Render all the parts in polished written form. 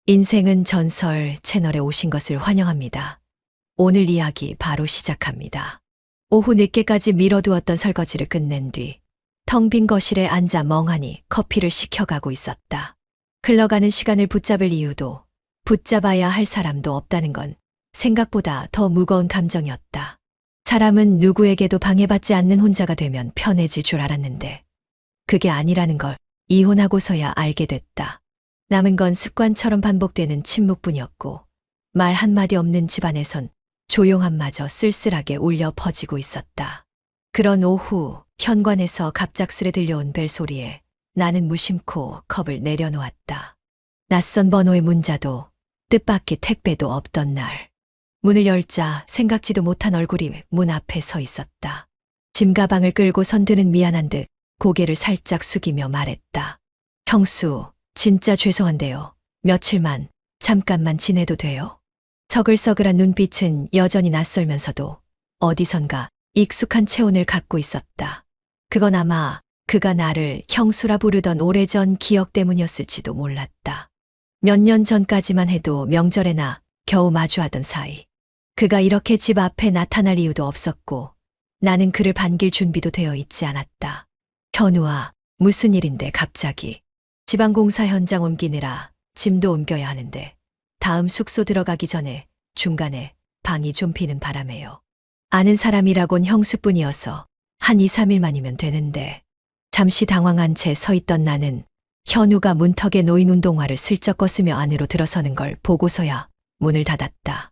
인생은 전설 채널에 오신 것을 환영합니다. 오늘 이야기 바로 시작합니다. 오후 늦게까지 미뤄두었던 설거지를 끝낸 뒤 텅 빈 거실에 앉아 멍하니 커피를 식혀가고 있었다. 흘러가는 시간을 붙잡을 이유도 붙잡아야 할 사람도 없다는 건 생각보다 더 무거운 감정이었다. 사람은 누구에게도 방해받지 않는 혼자가 되면 편해질 줄 알았는데 그게 아니라는 걸 이혼하고서야 알게 됐다. 남은 건 습관처럼 반복되는 침묵뿐이었고 말 한마디 없는 집안에선 조용함마저 쓸쓸하게 울려 퍼지고 있었다. 그런 오후 현관에서 갑작스레 들려온 벨소리에 나는 무심코 컵을 내려놓았다. 낯선 번호의 문자도 뜻밖의 택배도 없던 날. 문을 열자 생각지도 못한 얼굴이 문 앞에 서 있었다. 짐 가방을 끌고 선드는 미안한 듯 고개를 살짝 숙이며 말했다. 형수, 진짜 죄송한데요. 며칠만, 잠깐만 지내도 돼요? 서글서글한 눈빛은 여전히 낯설면서도 어디선가 익숙한 체온을 갖고 있었다. 그건 아마 그가 나를 형수라 부르던 오래전 기억 때문이었을지도 몰랐다. 몇 년 전까지만 해도 명절에나 겨우 마주하던 사이. 그가 이렇게 집 앞에 나타날 이유도 없었고 나는 그를 반길 준비도 되어 있지 않았다. 현우아, 무슨 일인데 갑자기. 지방공사 현장 옮기느라 짐도 옮겨야 하는데 다음 숙소 들어가기 전에 중간에 방이 좀 비는 바람에요. 아는 사람이라곤 형수뿐이어서 한 2, 3일만이면 되는데. 잠시 당황한 채 서 있던 나는 현우가 문턱에 놓인 운동화를 슬쩍 껐으며 안으로 들어서는 걸 보고서야 문을 닫았다.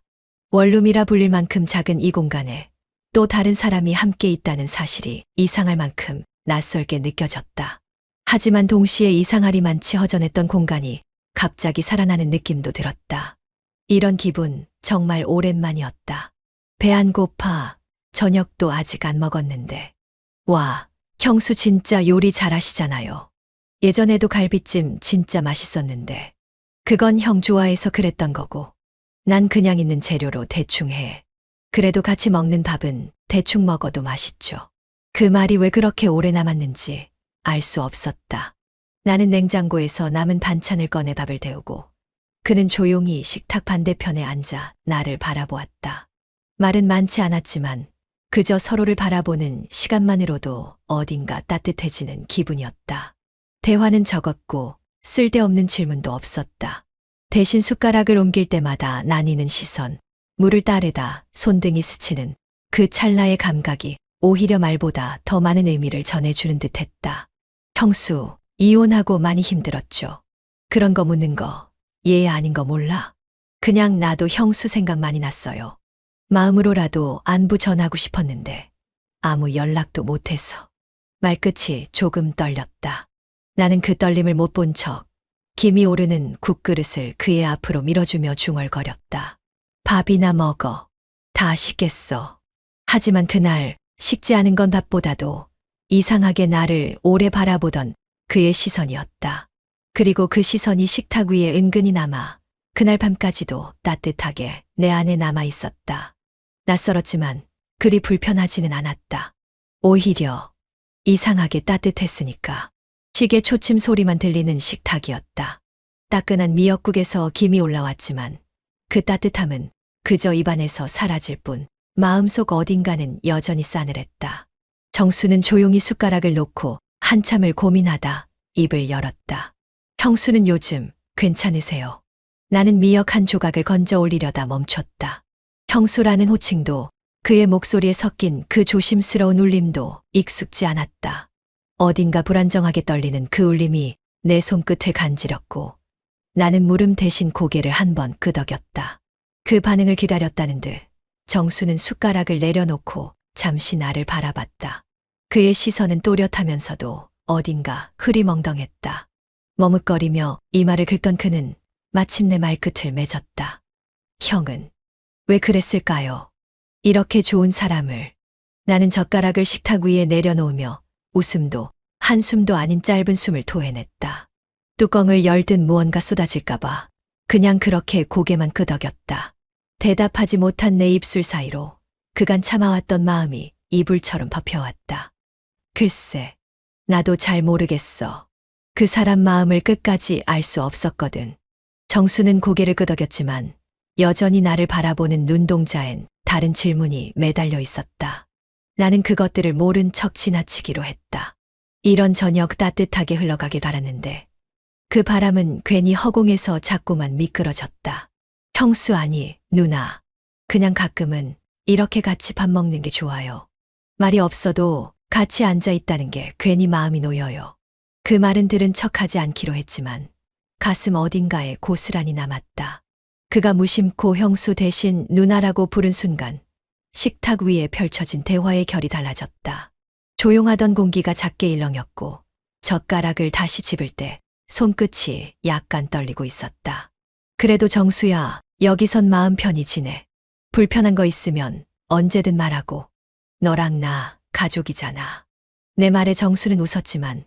원룸이라 불릴 만큼 작은 이 공간에 또 다른 사람이 함께 있다는 사실이 이상할 만큼 낯설게 느껴졌다. 하지만 동시에 이상하리만치 허전했던 공간이 갑자기 살아나는 느낌도 들었다. 이런 기분 정말 오랜만이었다. 배 안 고파. 저녁도 아직 안 먹었는데. 와, 형수 진짜 요리 잘하시잖아요. 예전에도 갈비찜 진짜 맛있었는데. 그건 형 좋아해서 그랬던 거고. 난 그냥 있는 재료로 대충 해. 그래도 같이 먹는 밥은 대충 먹어도 맛있죠. 그 말이 왜 그렇게 오래 남았는지 알 수 없었다. 나는 냉장고에서 남은 반찬을 꺼내 밥을 데우고 그는 조용히 식탁 반대편에 앉아 나를 바라보았다. 말은 많지 않았지만 그저 서로를 바라보는 시간만으로도 어딘가 따뜻해지는 기분이었다. 대화는 적었고 쓸데없는 질문도 없었다. 대신 숟가락을 옮길 때마다 나뉘는 시선, 물을 따르다 손등이 스치는 그 찰나의 감각이 오히려 말보다 더 많은 의미를 전해주는 듯했다. 형수, 이혼하고 많이 힘들었죠. 그런 거 묻는 거, 예 아닌 거 몰라. 그냥 나도 형수 생각 많이 났어요. 마음으로라도 안부 전하고 싶었는데 아무 연락도 못해서. 말끝이 조금 떨렸다. 나는 그 떨림을 못 본 척 김이 오르는 국그릇을 그의 앞으로 밀어주며 중얼거렸다. 밥이나 먹어. 다 식겠어. 하지만 그날 식지 않은 건 밥보다도 이상하게 나를 오래 바라보던 그의 시선이었다. 그리고 그 시선이 식탁 위에 은근히 남아 그날 밤까지도 따뜻하게 내 안에 남아 있었다. 낯설었지만 그리 불편하지는 않았다. 오히려 이상하게 따뜻했으니까. 시계 초침 소리만 들리는 식탁이었다. 따끈한 미역국에서 김이 올라왔지만 그 따뜻함은 그저 입안에서 사라질 뿐 마음속 어딘가는 여전히 싸늘했다. 정수는 조용히 숟가락을 놓고 한참을 고민하다 입을 열었다. 형수는 요즘 괜찮으세요? 나는 미역 한 조각을 건져 올리려다 멈췄다. 형수라는 호칭도 그의 목소리에 섞인 그 조심스러운 울림도 익숙지 않았다. 어딘가 불안정하게 떨리는 그 울림이 내 손끝을 간지럽고 나는 물음 대신 고개를 한번 끄덕였다. 그 반응을 기다렸다는 듯 정수는 숟가락을 내려놓고 잠시 나를 바라봤다. 그의 시선은 또렷하면서도 어딘가 흐리멍덩했다. 머뭇거리며 이마를 긁던 그는 마침내 말끝을 맺었다. 형은 왜 그랬을까요? 이렇게 좋은 사람을. 나는 젓가락을 식탁 위에 내려놓으며 웃음도 한숨도 아닌 짧은 숨을 토해냈다. 뚜껑을 열듯 무언가 쏟아질까봐 그냥 그렇게 고개만 끄덕였다. 대답하지 못한 내 입술 사이로 그간 참아왔던 마음이 이불처럼 벗혀왔다. 글쎄, 나도 잘 모르겠어. 그 사람 마음을 끝까지 알 수 없었거든. 정수는 고개를 끄덕였지만 여전히 나를 바라보는 눈동자엔 다른 질문이 매달려 있었다. 나는 그것들을 모른 척 지나치기로 했다. 이런 저녁 따뜻하게 흘러가길 바랐는데 그 바람은 괜히 허공에서 자꾸만 미끄러졌다. 형수 아니, 누나. 그냥 가끔은 이렇게 같이 밥 먹는 게 좋아요. 말이 없어도 같이 앉아 있다는 게 괜히 마음이 놓여요. 그 말은 들은 척하지 않기로 했지만 가슴 어딘가에 고스란히 남았다. 그가 무심코 형수 대신 누나라고 부른 순간 식탁 위에 펼쳐진 대화의 결이 달라졌다. 조용하던 공기가 작게 일렁였고 젓가락을 다시 집을 때 손끝이 약간 떨리고 있었다. 그래도 정수야, 여기선 마음 편히 지내. 불편한 거 있으면 언제든 말하고. 너랑 나 가족이잖아. 내 말에 정수는 웃었지만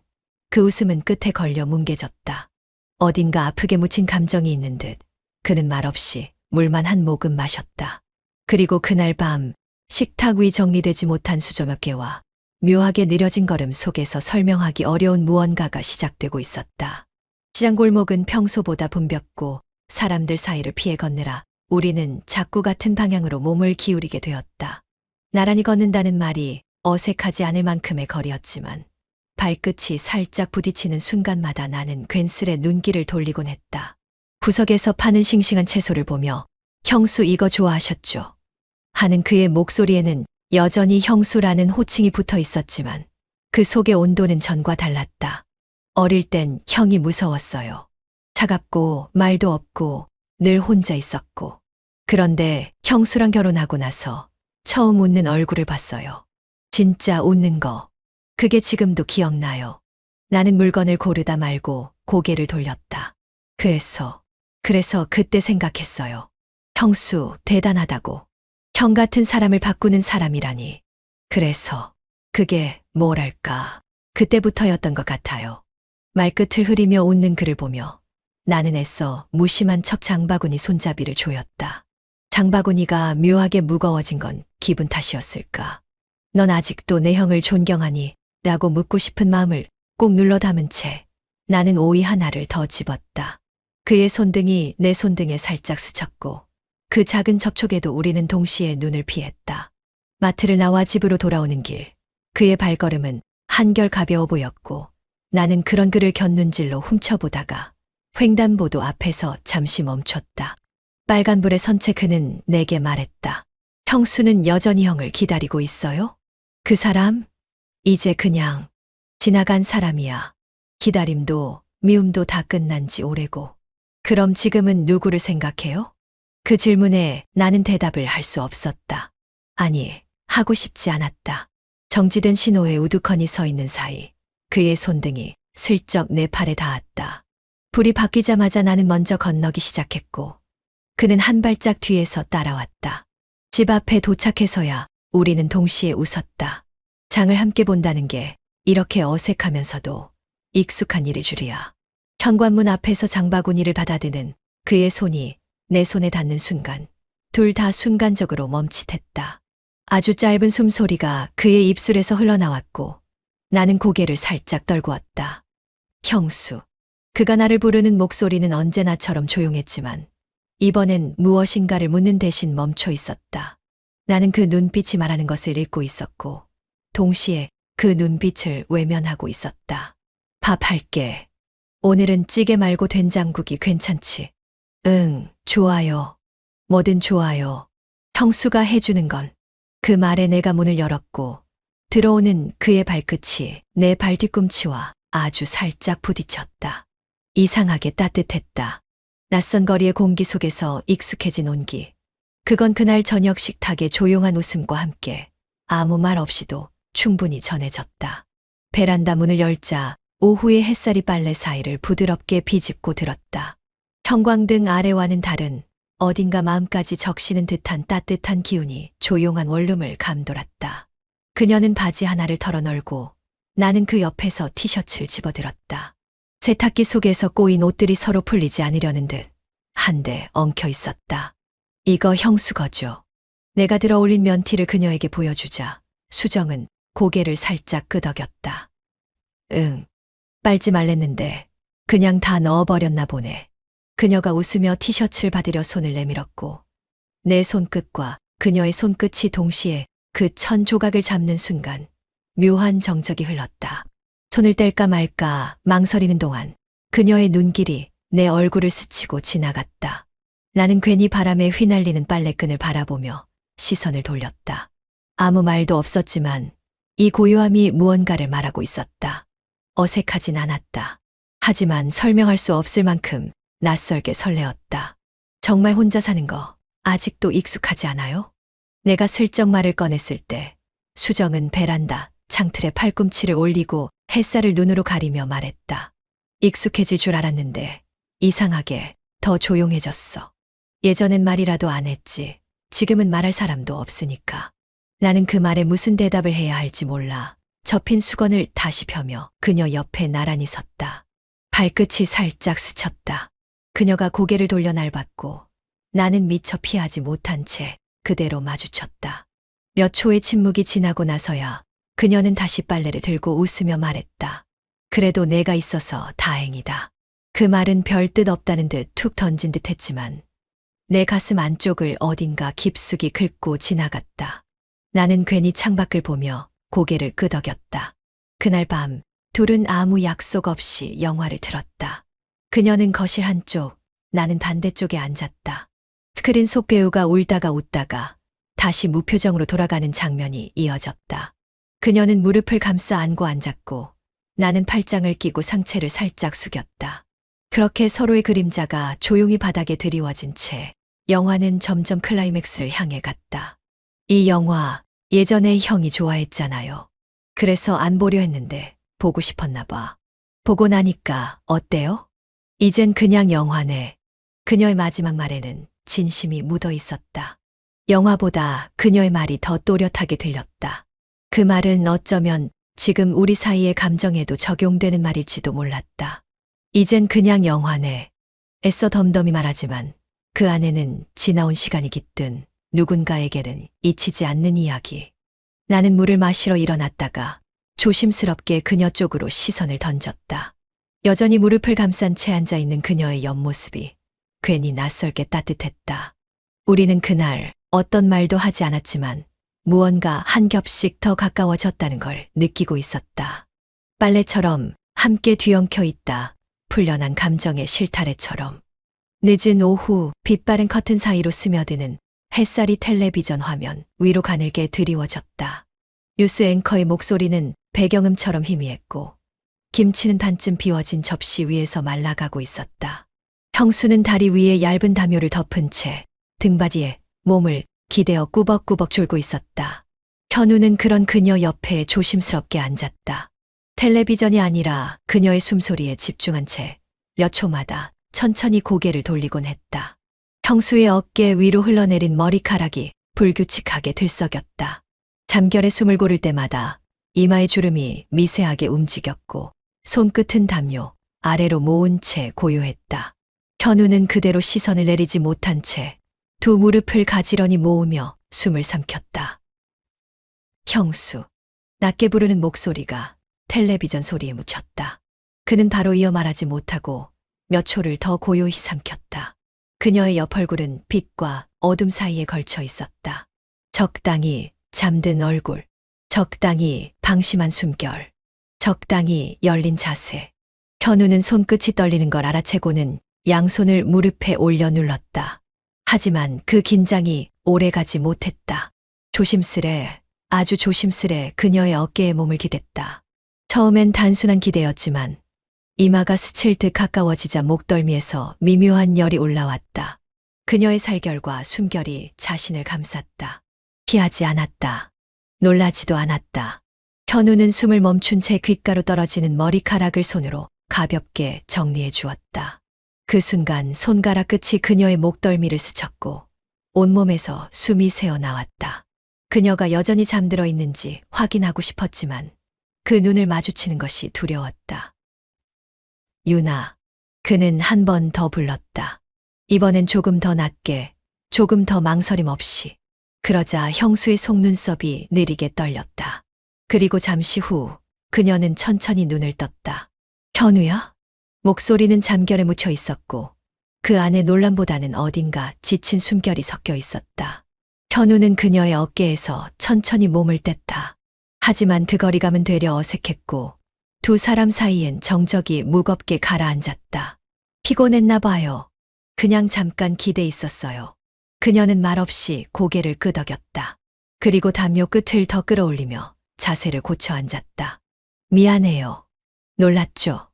그 웃음은 끝에 걸려 뭉개졌다. 어딘가 아프게 묻힌 감정이 있는 듯 그는 말없이 물만 한 모금 마셨다. 그리고 그날 밤 식탁 위 정리되지 못한 수저 몇 개와 묘하게 느려진 걸음 속에서 설명하기 어려운 무언가가 시작되고 있었다. 시장 골목은 평소보다 붐볐고 사람들 사이를 피해 걷느라 우리는 자꾸 같은 방향으로 몸을 기울이게 되었다. 나란히 걷는다는 말이 어색하지 않을 만큼의 거리였지만 발끝이 살짝 부딪히는 순간마다 나는 괜스레 눈길을 돌리곤 했다. 구석에서 파는 싱싱한 채소를 보며 형수 이거 좋아하셨죠? 하는 그의 목소리에는 여전히 형수라는 호칭이 붙어 있었지만 그 속의 온도는 전과 달랐다. 어릴 땐 형이 무서웠어요. 차갑고 말도 없고 늘 혼자 있었고. 그런데 형수랑 결혼하고 나서 처음 웃는 얼굴을 봤어요. 진짜 웃는 거. 그게 지금도 기억나요. 나는 물건을 고르다 말고 고개를 돌렸다. 그래서 그때 생각했어요. 형수 대단하다고. 형 같은 사람을 바꾸는 사람이라니. 그래서 그게 뭐랄까. 그때부터였던 것 같아요. 말끝을 흐리며 웃는 그를 보며 나는 애써 무심한 척 장바구니 손잡이를 조였다. 장바구니가 묘하게 무거워진 건 기분 탓이었을까. 넌 아직도 내 형을 존경하니? 라고 묻고 싶은 마음을 꾹 눌러 담은 채 나는 오이 하나를 더 집었다. 그의 손등이 내 손등에 살짝 스쳤고 그 작은 접촉에도 우리는 동시에 눈을 피했다. 마트를 나와 집으로 돌아오는 길, 그의 발걸음은 한결 가벼워 보였고 나는 그런 그를 곁눈질로 훔쳐보다가 횡단보도 앞에서 잠시 멈췄다. 빨간불에 선 채 그는 내게 말했다. 형수는 여전히 형을 기다리고 있어요? 그 사람? 이제 그냥 지나간 사람이야. 기다림도 미움도 다 끝난 지 오래고. 그럼 지금은 누구를 생각해요? 그 질문에 나는 대답을 할 수 없었다. 아니, 하고 싶지 않았다. 정지된 신호에 우두커니 서 있는 사이 그의 손등이 슬쩍 내 팔에 닿았다. 불이 바뀌자마자 나는 먼저 건너기 시작했고 그는 한 발짝 뒤에서 따라왔다. 집 앞에 도착해서야 우리는 동시에 웃었다. 장을 함께 본다는 게 이렇게 어색하면서도 익숙한 일일 줄이야. 현관문 앞에서 장바구니를 받아드는 그의 손이 내 손에 닿는 순간 둘 다 순간적으로 멈칫했다. 아주 짧은 숨소리가 그의 입술에서 흘러나왔고 나는 고개를 살짝 떨구었다. 형수. 그가 나를 부르는 목소리는 언제나처럼 조용했지만 이번엔 무엇인가를 묻는 대신 멈춰 있었다. 나는 그 눈빛이 말하는 것을 읽고 있었고 동시에 그 눈빛을 외면하고 있었다. 밥 할게. 오늘은 찌개 말고 된장국이 괜찮지? 응, 좋아요. 뭐든 좋아요. 형수가 해주는 건. 그 말에 내가 문을 열었고 들어오는 그의 발끝이 내 발 뒤꿈치와 아주 살짝 부딪혔다. 이상하게 따뜻했다. 낯선 거리의 공기 속에서 익숙해진 온기. 그건 그날 저녁 식탁의 조용한 웃음과 함께 아무 말 없이도 충분히 전해졌다. 베란다 문을 열자 오후의 햇살이 빨래 사이를 부드럽게 비집고 들었다. 형광등 아래와는 다른 어딘가 마음까지 적시는 듯한 따뜻한 기운이 조용한 원룸을 감돌았다. 그녀는 바지 하나를 털어널고 나는 그 옆에서 티셔츠를 집어들었다. 세탁기 속에서 꼬인 옷들이 서로 풀리지 않으려는 듯 한데 엉켜 있었다. 이거 형수 거죠. 내가 들어 올린 면티를 그녀에게 보여주자 수정은 고개를 살짝 끄덕였다. 응, 빨지 말랬는데 그냥 다 넣어버렸나 보네. 그녀가 웃으며 티셔츠를 받으려 손을 내밀었고 내 손끝과 그녀의 손끝이 동시에 그 천 조각을 잡는 순간 묘한 정적이 흘렀다. 손을 뗄까 말까 망설이는 동안 그녀의 눈길이 내 얼굴을 스치고 지나갔다. 나는 괜히 바람에 휘날리는 빨래끈을 바라보며 시선을 돌렸다. 아무 말도 없었지만 이 고요함이 무언가를 말하고 있었다. 어색하진 않았다. 하지만 설명할 수 없을 만큼 낯설게 설레었다. 정말 혼자 사는 거 아직도 익숙하지 않아요? 내가 슬쩍 말을 꺼냈을 때 수정은 베란다 창틀에 팔꿈치를 올리고 햇살을 눈으로 가리며 말했다. 익숙해질 줄 알았는데 이상하게 더 조용해졌어. 예전엔 말이라도 안 했지. 지금은 말할 사람도 없으니까. 나는 그 말에 무슨 대답을 해야 할지 몰라 접힌 수건을 다시 펴며 그녀 옆에 나란히 섰다. 발끝이 살짝 스쳤다. 그녀가 고개를 돌려 날 봤고 나는 미처 피하지 못한 채 그대로 마주쳤다. 몇 초의 침묵이 지나고 나서야 그녀는 다시 빨래를 들고 웃으며 말했다. 그래도 내가 있어서 다행이다. 그 말은 별 뜻 없다는 듯 툭 던진 듯 했지만 내 가슴 안쪽을 어딘가 깊숙이 긁고 지나갔다. 나는 괜히 창밖을 보며 고개를 끄덕였다. 그날 밤 둘은 아무 약속 없이 영화를 틀었다. 그녀는 거실 한쪽, 나는 반대쪽에 앉았다. 스크린 속 배우가 울다가 웃다가 다시 무표정으로 돌아가는 장면이 이어졌다. 그녀는 무릎을 감싸 안고 앉았고 나는 팔짱을 끼고 상체를 살짝 숙였다. 그렇게 서로의 그림자가 조용히 바닥에 드리워진 채 영화는 점점 클라이맥스를 향해 갔다. 이 영화 예전에 형이 좋아했잖아요. 그래서 안 보려 했는데 보고 싶었나 봐. 보고 나니까 어때요? 이젠 그냥 영화네. 그녀의 마지막 말에는 진심이 묻어 있었다. 영화보다 그녀의 말이 더 또렷하게 들렸다. 그 말은 어쩌면 지금 우리 사이의 감정에도 적용되는 말일지도 몰랐다. 이젠 그냥 영화네. 애써 덤덤히 말하지만 그 안에는 지나온 시간이 깃든 누군가에게는 잊히지 않는 이야기. 나는 물을 마시러 일어났다가 조심스럽게 그녀 쪽으로 시선을 던졌다. 여전히 무릎을 감싼 채 앉아있는 그녀의 옆모습이 괜히 낯설게 따뜻했다. 우리는 그날 어떤 말도 하지 않았지만 무언가 한 겹씩 더 가까워졌다는 걸 느끼고 있었다. 빨래처럼 함께 뒤엉켜 있다. 풀려난 감정의 실타래처럼. 늦은 오후 빛바랜 커튼 사이로 스며드는 햇살이 텔레비전 화면 위로 가늘게 드리워졌다. 뉴스 앵커의 목소리는 배경음처럼 희미했고 김치는 반쯤 비워진 접시 위에서 말라가고 있었다. 형수는 다리 위에 얇은 담요를 덮은 채 등받이에 몸을 기대어 꾸벅꾸벅 졸고 있었다. 현우는 그런 그녀 옆에 조심스럽게 앉았다. 텔레비전이 아니라 그녀의 숨소리에 집중한 채 몇 초마다 천천히 고개를 돌리곤 했다. 형수의 어깨 위로 흘러내린 머리카락이 불규칙하게 들썩였다. 잠결에 숨을 고를 때마다 이마의 주름이 미세하게 움직였고 손끝은 담요 아래로 모은 채 고요했다. 현우는 그대로 시선을 내리지 못한 채 두 무릎을 가지런히 모으며 숨을 삼켰다. 형수. 낮게 부르는 목소리가 텔레비전 소리에 묻혔다. 그는 바로 이어 말하지 못하고 몇 초를 더 고요히 삼켰다. 그녀의 옆 얼굴은 빛과 어둠 사이에 걸쳐 있었다. 적당히 잠든 얼굴, 적당히 방심한 숨결, 적당히 열린 자세. 현우는 손끝이 떨리는 걸 알아채고는 양손을 무릎에 올려 눌렀다. 하지만 그 긴장이 오래가지 못했다. 조심스레, 아주 조심스레 그녀의 어깨에 몸을 기댔다. 처음엔 단순한 기대였지만 이마가 스칠 듯 가까워지자 목덜미에서 미묘한 열이 올라왔다. 그녀의 살결과 숨결이 자신을 감쌌다. 피하지 않았다. 놀라지도 않았다. 현우는 숨을 멈춘 채 귓가로 떨어지는 머리카락을 손으로 가볍게 정리해 주었다. 그 순간 손가락 끝이 그녀의 목덜미를 스쳤고 온몸에서 숨이 새어나왔다. 그녀가 여전히 잠들어 있는지 확인하고 싶었지만 그 눈을 마주치는 것이 두려웠다. 유나. 그는 한 번 더 불렀다. 이번엔 조금 더 낮게, 조금 더 망설임 없이. 그러자 형수의 속눈썹이 느리게 떨렸다. 그리고 잠시 후 그녀는 천천히 눈을 떴다. 현우야? 목소리는 잠결에 묻혀 있었고 그 안에 놀람보다는 어딘가 지친 숨결이 섞여 있었다. 현우는 그녀의 어깨에서 천천히 몸을 뗐다. 하지만 그 거리감은 되려 어색했고 두 사람 사이엔 정적이 무겁게 가라앉았다. 피곤했나 봐요. 그냥 잠깐 기대 있었어요. 그녀는 말없이 고개를 끄덕였다. 그리고 담요 끝을 더 끌어올리며 자세를 고쳐 앉았다. 미안해요. 놀랐죠?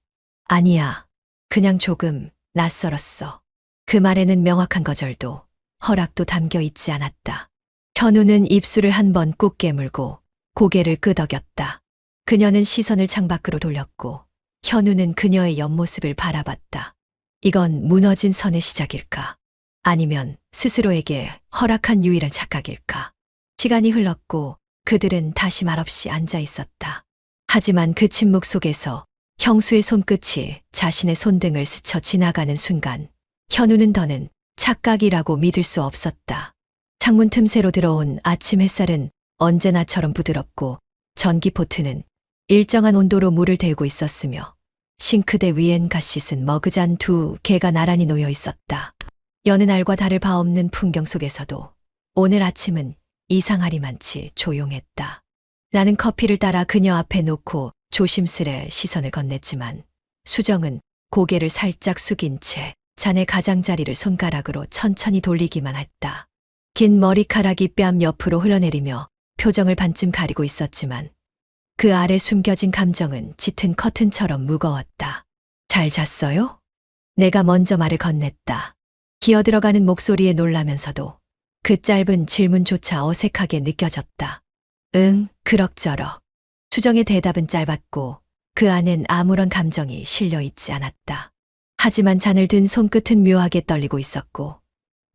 아니야. 그냥 조금 낯설었어. 그 말에는 명확한 거절도 허락도 담겨 있지 않았다. 현우는 입술을 한 번 꾹 깨물고 고개를 끄덕였다. 그녀는 시선을 창밖으로 돌렸고 현우는 그녀의 옆모습을 바라봤다. 이건 무너진 선의 시작일까? 아니면 스스로에게 허락한 유일한 착각일까? 시간이 흘렀고 그들은 다시 말없이 앉아 있었다. 하지만 그 침묵 속에서 형수의 손끝이 자신의 손등을 스쳐 지나가는 순간 현우는 더는 착각이라고 믿을 수 없었다. 창문 틈새로 들어온 아침 햇살은 언제나처럼 부드럽고 전기포트는 일정한 온도로 물을 데우고 있었으며 싱크대 위엔 갓씻은 머그잔 두 개가 나란히 놓여 있었다. 여느 날과 다를 바 없는 풍경 속에서도 오늘 아침은 이상하리만치 조용했다. 나는 커피를 따라 그녀 앞에 놓고 조심스레 시선을 건넸지만 수정은 고개를 살짝 숙인 채 잔의 가장자리를 손가락으로 천천히 돌리기만 했다. 긴 머리카락이 뺨 옆으로 흘러내리며 표정을 반쯤 가리고 있었지만 그 아래 숨겨진 감정은 짙은 커튼처럼 무거웠다. 잘 잤어요? 내가 먼저 말을 건넸다. 기어들어가는 목소리에 놀라면서도 그 짧은 질문조차 어색하게 느껴졌다. 응, 그럭저럭. 수정의 대답은 짧았고 그 안엔 아무런 감정이 실려 있지 않았다. 하지만 잔을 든 손끝은 묘하게 떨리고 있었고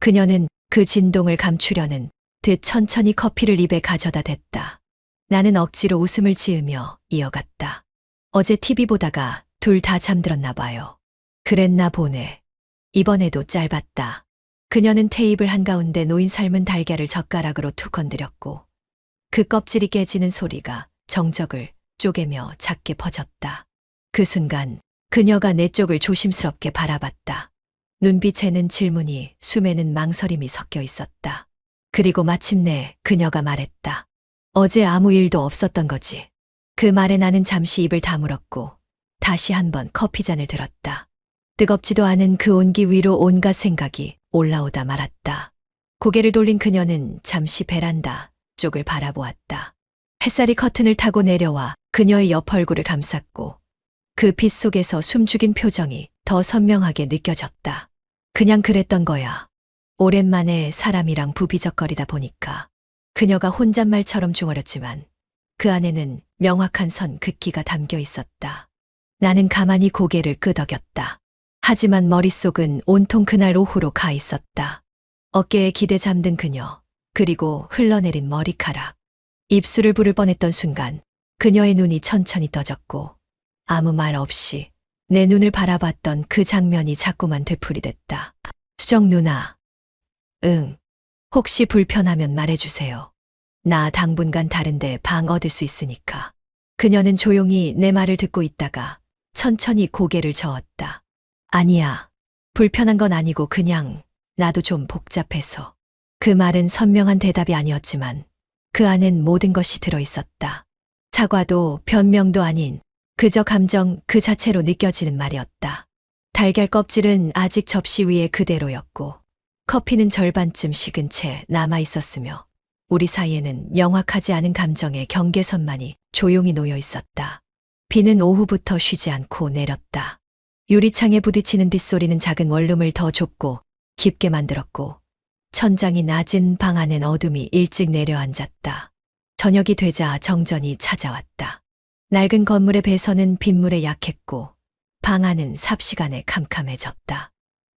그녀는 그 진동을 감추려는 듯 천천히 커피를 입에 가져다 댔다. 나는 억지로 웃음을 지으며 이어갔다. 어제 TV 보다가 둘 다 잠들었나 봐요. 그랬나 보네. 이번에도 짧았다. 그녀는 테이블 한가운데 놓인 삶은 달걀을 젓가락으로 툭 건드렸고 그 껍질이 깨지는 소리가 정적을 쪼개며 작게 퍼졌다. 그 순간 그녀가 내 쪽을 조심스럽게 바라봤다. 눈빛에는 질문이, 숨에는 망설임이 섞여 있었다. 그리고 마침내 그녀가 말했다. 어제 아무 일도 없었던 거지. 그 말에 나는 잠시 입을 다물었고 다시 한번 커피잔을 들었다. 뜨겁지도 않은 그 온기 위로 온갖 생각이 올라오다 말았다. 고개를 돌린 그녀는 잠시 베란다 쪽을 바라보았다. 햇살이 커튼을 타고 내려와 그녀의 옆 얼굴을 감쌌고 그 빛 속에서 숨죽인 표정이 더 선명하게 느껴졌다. 그냥 그랬던 거야. 오랜만에 사람이랑 부비적거리다 보니까 그녀가 혼잣말처럼 중얼었지만 그 안에는 명확한 선 긋기가 담겨 있었다. 나는 가만히 고개를 끄덕였다. 하지만 머릿속은 온통 그날 오후로 가 있었다. 어깨에 기대 잠든 그녀, 그리고 흘러내린 머리카락. 입술을 부를 뻔했던 순간 그녀의 눈이 천천히 떠졌고 아무 말 없이 내 눈을 바라봤던 그 장면이 자꾸만 되풀이됐다. 수정 누나. 응. 혹시 불편하면 말해주세요. 나 당분간 다른데 방 얻을 수 있으니까. 그녀는 조용히 내 말을 듣고 있다가 천천히 고개를 저었다. 아니야. 불편한 건 아니고 그냥 나도 좀 복잡해서. 그 말은 선명한 대답이 아니었지만 그 안엔 모든 것이 들어있었다. 사과도 변명도 아닌 그저 감정 그 자체로 느껴지는 말이었다. 달걀 껍질은 아직 접시 위에 그대로였고 커피는 절반쯤 식은 채 남아있었으며 우리 사이에는 명확하지 않은 감정의 경계선만이 조용히 놓여 있었다. 비는 오후부터 쉬지 않고 내렸다. 유리창에 부딪히는 빗소리는 작은 원룸을 더 좁고 깊게 만들었고 천장이 낮은 방 안엔 어둠이 일찍 내려앉았다. 저녁이 되자 정전이 찾아왔다. 낡은 건물의 배선은 빗물에 약했고 방 안은 삽시간에 캄캄해졌다.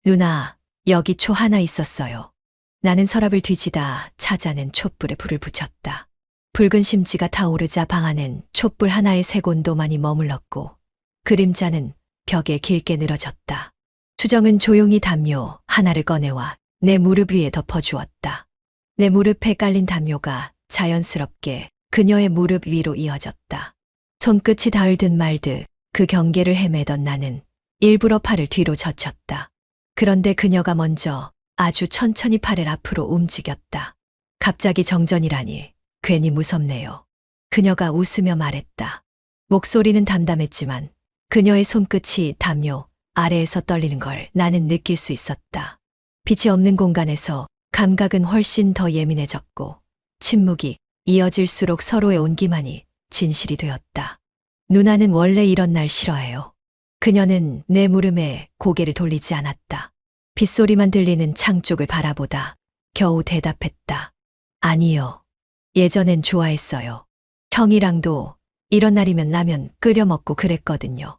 누나, 여기 초 하나 있었어요. 나는 서랍을 뒤지다 찾아낸 촛불에 불을 붙였다. 붉은 심지가 타오르자 방 안엔 촛불 하나의 색 온도만이 머물렀고 그림자는 벽에 길게 늘어졌다. 수정은 조용히 담요 하나를 꺼내와 내 무릎 위에 덮어주었다. 내 무릎에 깔린 담요가 자연스럽게 그녀의 무릎 위로 이어졌다. 손끝이 닿을 듯 말 듯 그 경계를 헤매던 나는 일부러 팔을 뒤로 젖혔다. 그런데 그녀가 먼저 아주 천천히 팔을 앞으로 움직였다. 갑자기 정전이라니 괜히 무섭네요. 그녀가 웃으며 말했다. 목소리는 담담했지만 그녀의 손끝이 담요 아래에서 떨리는 걸 나는 느낄 수 있었다. 빛이 없는 공간에서 감각은 훨씬 더 예민해졌고 침묵이 이어질수록 서로의 온기만이 진실이 되었다. 누나는 원래 이런 날 싫어해요. 그녀는 내 물음에 고개를 돌리지 않았다. 빗소리만 들리는 창 쪽을 바라보다 겨우 대답했다. 아니요. 예전엔 좋아했어요. 형이랑도 이런 날이면 라면 끓여 먹고 그랬거든요.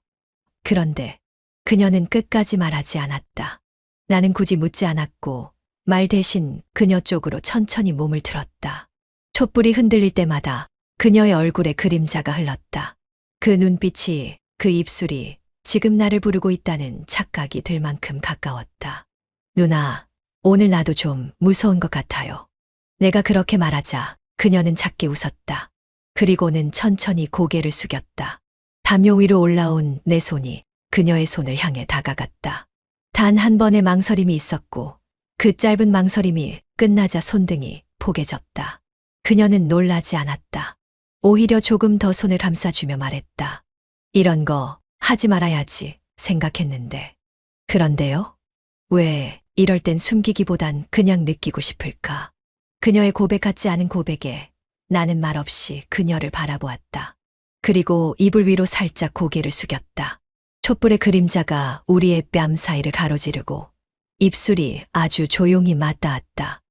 그런데 그녀는 끝까지 말하지 않았다. 나는 굳이 묻지 않았고 말 대신 그녀 쪽으로 천천히 몸을 틀었다. 촛불이 흔들릴 때마다 그녀의 얼굴에 그림자가 흘렀다. 그 눈빛이, 그 입술이 지금 나를 부르고 있다는 착각이 들 만큼 가까웠다. 누나, 오늘 나도 좀 무서운 것 같아요. 내가 그렇게 말하자 그녀는 작게 웃었다. 그리고는 천천히 고개를 숙였다. 담요 위로 올라온 내 손이 그녀의 손을 향해 다가갔다. 단 한 번의 망설임이 있었고 그 짧은 망설임이 끝나자 손등이 포개졌다. 그녀는 놀라지 않았다. 오히려 조금 더 손을 감싸주며 말했다. 이런 거 하지 말아야지 생각했는데. 그런데요? 왜 이럴 땐 숨기기보단 그냥 느끼고 싶을까? 그녀의 고백 같지 않은 고백에 나는 말없이 그녀를 바라보았다. 그리고 이불 위로 살짝 고개를 숙였다. 촛불의 그림자가 우리의 뺨 사이를 가로지르고 입술이 아주 조용히 맞닿았다.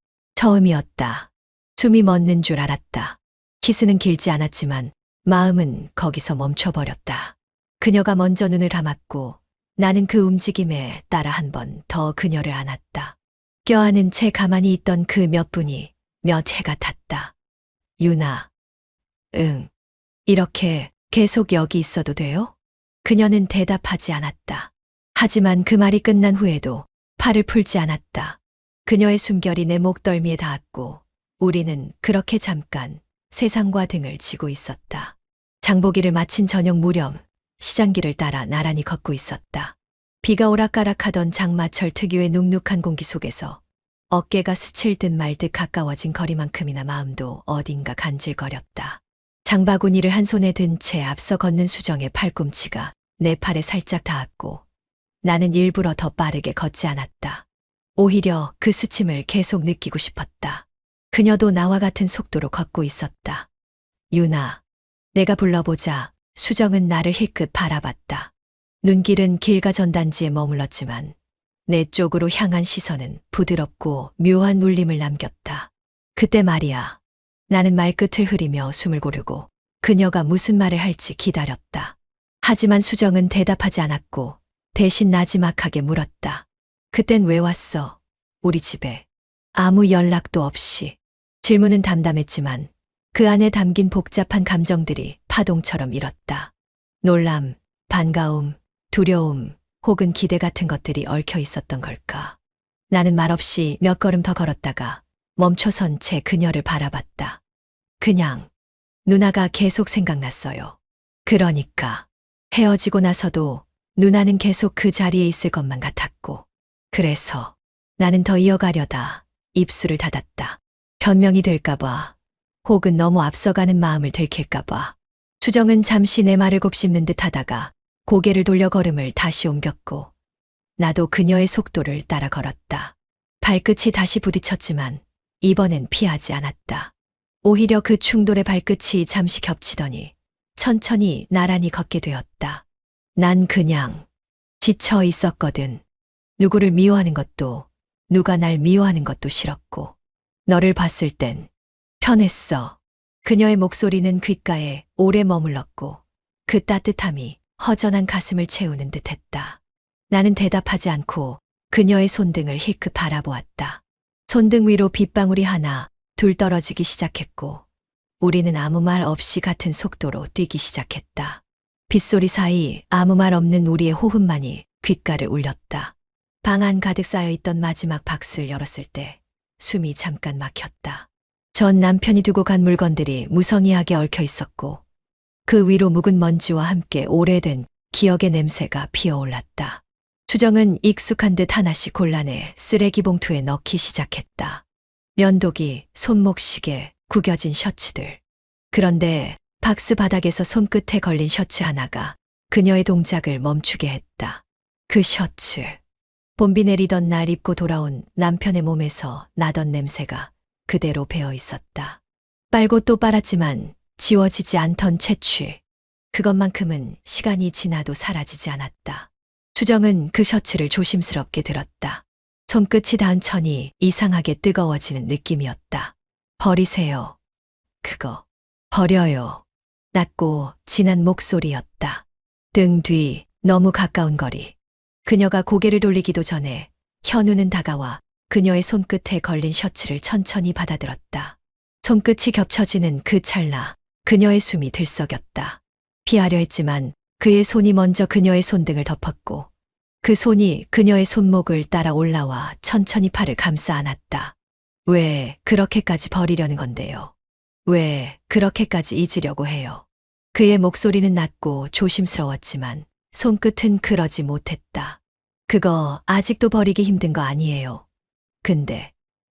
처음이었다. 숨이 멎는 줄 알았다. 키스는 길지 않았지만 마음은 거기서 멈춰버렸다. 그녀가 먼저 눈을 감았고 나는 그 움직임에 따라 한 번 더 그녀를 안았다. 껴안은 채 가만히 있던 그 몇 분이 몇 해 같았다. 유나. 응. 이렇게 계속 여기 있어도 돼요? 그녀는 대답하지 않았다. 하지만 그 말이 끝난 후에도 팔을 풀지 않았다. 그녀의 숨결이 내 목덜미에 닿았고 우리는 그렇게 잠깐 세상과 등을 지고 있었다. 장보기를 마친 저녁 무렵 시장길을 따라 나란히 걷고 있었다. 비가 오락가락하던 장마철 특유의 눅눅한 공기 속에서 어깨가 스칠 듯 말 듯 가까워진 거리만큼이나 마음도 어딘가 간질거렸다. 장바구니를 한 손에 든 채 앞서 걷는 수정의 팔꿈치가 내 팔에 살짝 닿았고 나는 일부러 더 빠르게 걷지 않았다. 오히려 그 스침을 계속 느끼고 싶었다. 그녀도 나와 같은 속도로 걷고 있었다. 유나. 내가 불러보자 수정은 나를 힐끗 바라봤다. 눈길은 길가 전단지에 머물렀지만 내 쪽으로 향한 시선은 부드럽고 묘한 울림을 남겼다. 그때 말이야. 나는 말끝을 흐리며 숨을 고르고 그녀가 무슨 말을 할지 기다렸다. 하지만 수정은 대답하지 않았고 대신 나지막하게 물었다. 그땐 왜 왔어? 우리 집에. 아무 연락도 없이. 질문은 담담했지만 그 안에 담긴 복잡한 감정들이 파동처럼 일었다. 놀람, 반가움, 두려움, 혹은 기대 같은 것들이 얽혀 있었던 걸까. 나는 말없이 몇 걸음 더 걸었다가 멈춰선 채 그녀를 바라봤다. 그냥 누나가 계속 생각났어요. 그러니까 헤어지고 나서도 누나는 계속 그 자리에 있을 것만 같았고 그래서 나는 더 이어가려다 입술을 닫았다. 변명이 될까봐 혹은 너무 앞서가는 마음을 들킬까봐. 수정은 잠시 내 말을 곱씹는 듯 하다가 고개를 돌려 걸음을 다시 옮겼고 나도 그녀의 속도를 따라 걸었다. 발끝이 다시 부딪혔지만 이번엔 피하지 않았다. 오히려 그 충돌의 발끝이 잠시 겹치더니 천천히 나란히 걷게 되었다. 난 그냥 지쳐 있었거든. 누구를 미워하는 것도 누가 날 미워하는 것도 싫었고 너를 봤을 땐 편했어. 그녀의 목소리는 귓가에 오래 머물렀고 그 따뜻함이 허전한 가슴을 채우는 듯했다. 나는 대답하지 않고 그녀의 손등을 힐끗 바라보았다. 손등 위로 빗방울이 하나, 둘 떨어지기 시작했고 우리는 아무 말 없이 같은 속도로 뛰기 시작했다. 빗소리 사이 아무 말 없는 우리의 호흡만이 귓가를 울렸다. 방 안 가득 쌓여있던 마지막 박스를 열었을 때 숨이 잠깐 막혔다. 전 남편이 두고 간 물건들이 무성의하게 얽혀 있었고 그 위로 묵은 먼지와 함께 오래된 기억의 냄새가 피어올랐다. 수정은 익숙한 듯 하나씩 골라내 쓰레기 봉투에 넣기 시작했다. 면도기, 손목시계, 구겨진 셔츠들. 그런데 박스 바닥에서 손끝에 걸린 셔츠 하나가 그녀의 동작을 멈추게 했다. 그 셔츠. 봄비 내리던 날 입고 돌아온 남편의 몸에서 나던 냄새가 그대로 배어 있었다. 빨고 또 빨았지만 지워지지 않던 채취. 그것만큼은 시간이 지나도 사라지지 않았다. 수정은 그 셔츠를 조심스럽게 들었다. 손끝이 닿은 천이 이상하게 뜨거워지는 느낌이었다. 버리세요. 그거. 버려요. 낮고 진한 목소리였다. 등 뒤 너무 가까운 거리. 그녀가 고개를 돌리기도 전에 현우는 다가와 그녀의 손끝에 걸린 셔츠를 천천히 받아들었다. 손끝이 겹쳐지는 그 찰나 그녀의 숨이 들썩였다. 피하려 했지만 그의 손이 먼저 그녀의 손등을 덮었고 그 손이 그녀의 손목을 따라 올라와 천천히 팔을 감싸 안았다. 왜 그렇게까지 버리려는 건데요? 왜 그렇게까지 잊으려고 해요? 그의 목소리는 낮고 조심스러웠지만 손끝은 그러지 못했다. 그거 아직도 버리기 힘든 거 아니에요. 근데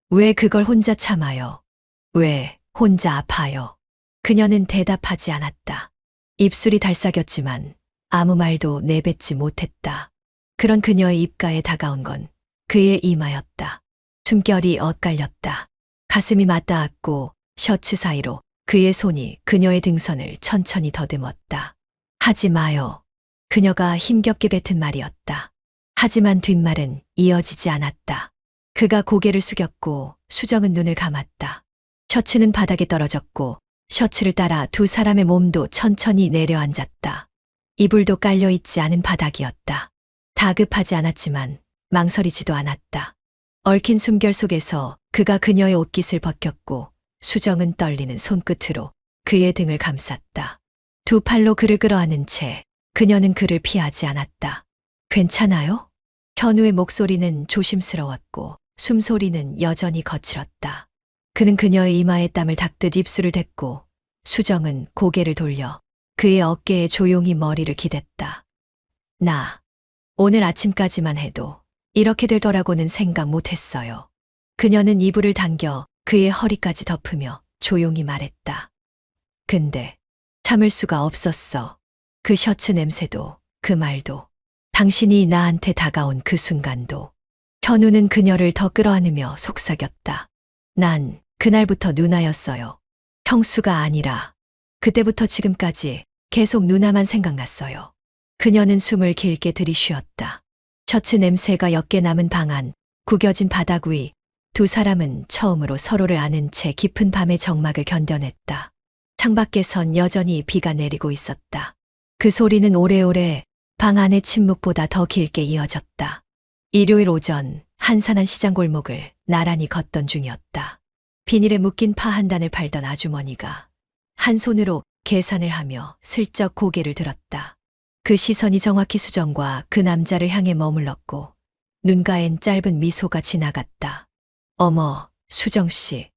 왜 그걸 혼자 참아요? 왜 혼자 아파요? 그녀는 대답하지 않았다. 입술이 달싹였지만 아무 말도 내뱉지 못했다. 그런 그녀의 입가에 다가온 건 그의 이마였다. 숨결이 엇갈렸다. 가슴이 맞닿았고 셔츠 사이로 그의 손이 그녀의 등선을 천천히 더듬었다. 하지 마요. 그녀가 힘겹게 뱉은 말이었다. 하지만 뒷말은 이어지지 않았다. 그가 고개를 숙였고 수정은 눈을 감았다. 셔츠는 바닥에 떨어졌고 셔츠를 따라 두 사람의 몸도 천천히 내려앉았다. 이불도 깔려있지 않은 바닥이었다. 다급하지 않았지만 망설이지도 않았다. 얽힌 숨결 속에서 그가 그녀의 옷깃을 벗겼고 수정은 떨리는 손끝으로 그의 등을 감쌌다. 두 팔로 그를 끌어안은 채 그녀는 그를 피하지 않았다. 괜찮아요? 현우의 목소리는 조심스러웠고 숨소리는 여전히 거칠었다. 그는 그녀의 이마에 땀을 닦듯 입술을 댔고 수정은 고개를 돌려 그의 어깨에 조용히 머리를 기댔다. 나 오늘 아침까지만 해도 이렇게 될 거라고는 생각 못했어요. 그녀는 이불을 당겨 그의 허리까지 덮으며 조용히 말했다. 근데 참을 수가 없었어. 그 셔츠 냄새도 그 말도 당신이 나한테 다가온 그 순간도. 현우는 그녀를 더 끌어안으며 속삭였다. 난 그날부터 누나였어요. 형수가 아니라 그때부터 지금까지 계속 누나만 생각났어요. 그녀는 숨을 길게 들이쉬었다. 셔츠 냄새가 옅게 남은 방 안, 구겨진 바닥 위, 두 사람은 처음으로 서로를 아는 채 깊은 밤의 적막을 견뎌냈다. 창밖에선 여전히 비가 내리고 있었다. 그 소리는 오래오래 방 안의 침묵보다 더 길게 이어졌다. 일요일 오전 한산한 시장 골목을 나란히 걷던 중이었다. 비닐에 묶인 파 한 단을 팔던 아주머니가 한 손으로 계산을 하며 슬쩍 고개를 들었다. 그 시선이 정확히 수정과 그 남자를 향해 머물렀고 눈가엔 짧은 미소가 지나갔다. 어머, 수정 씨,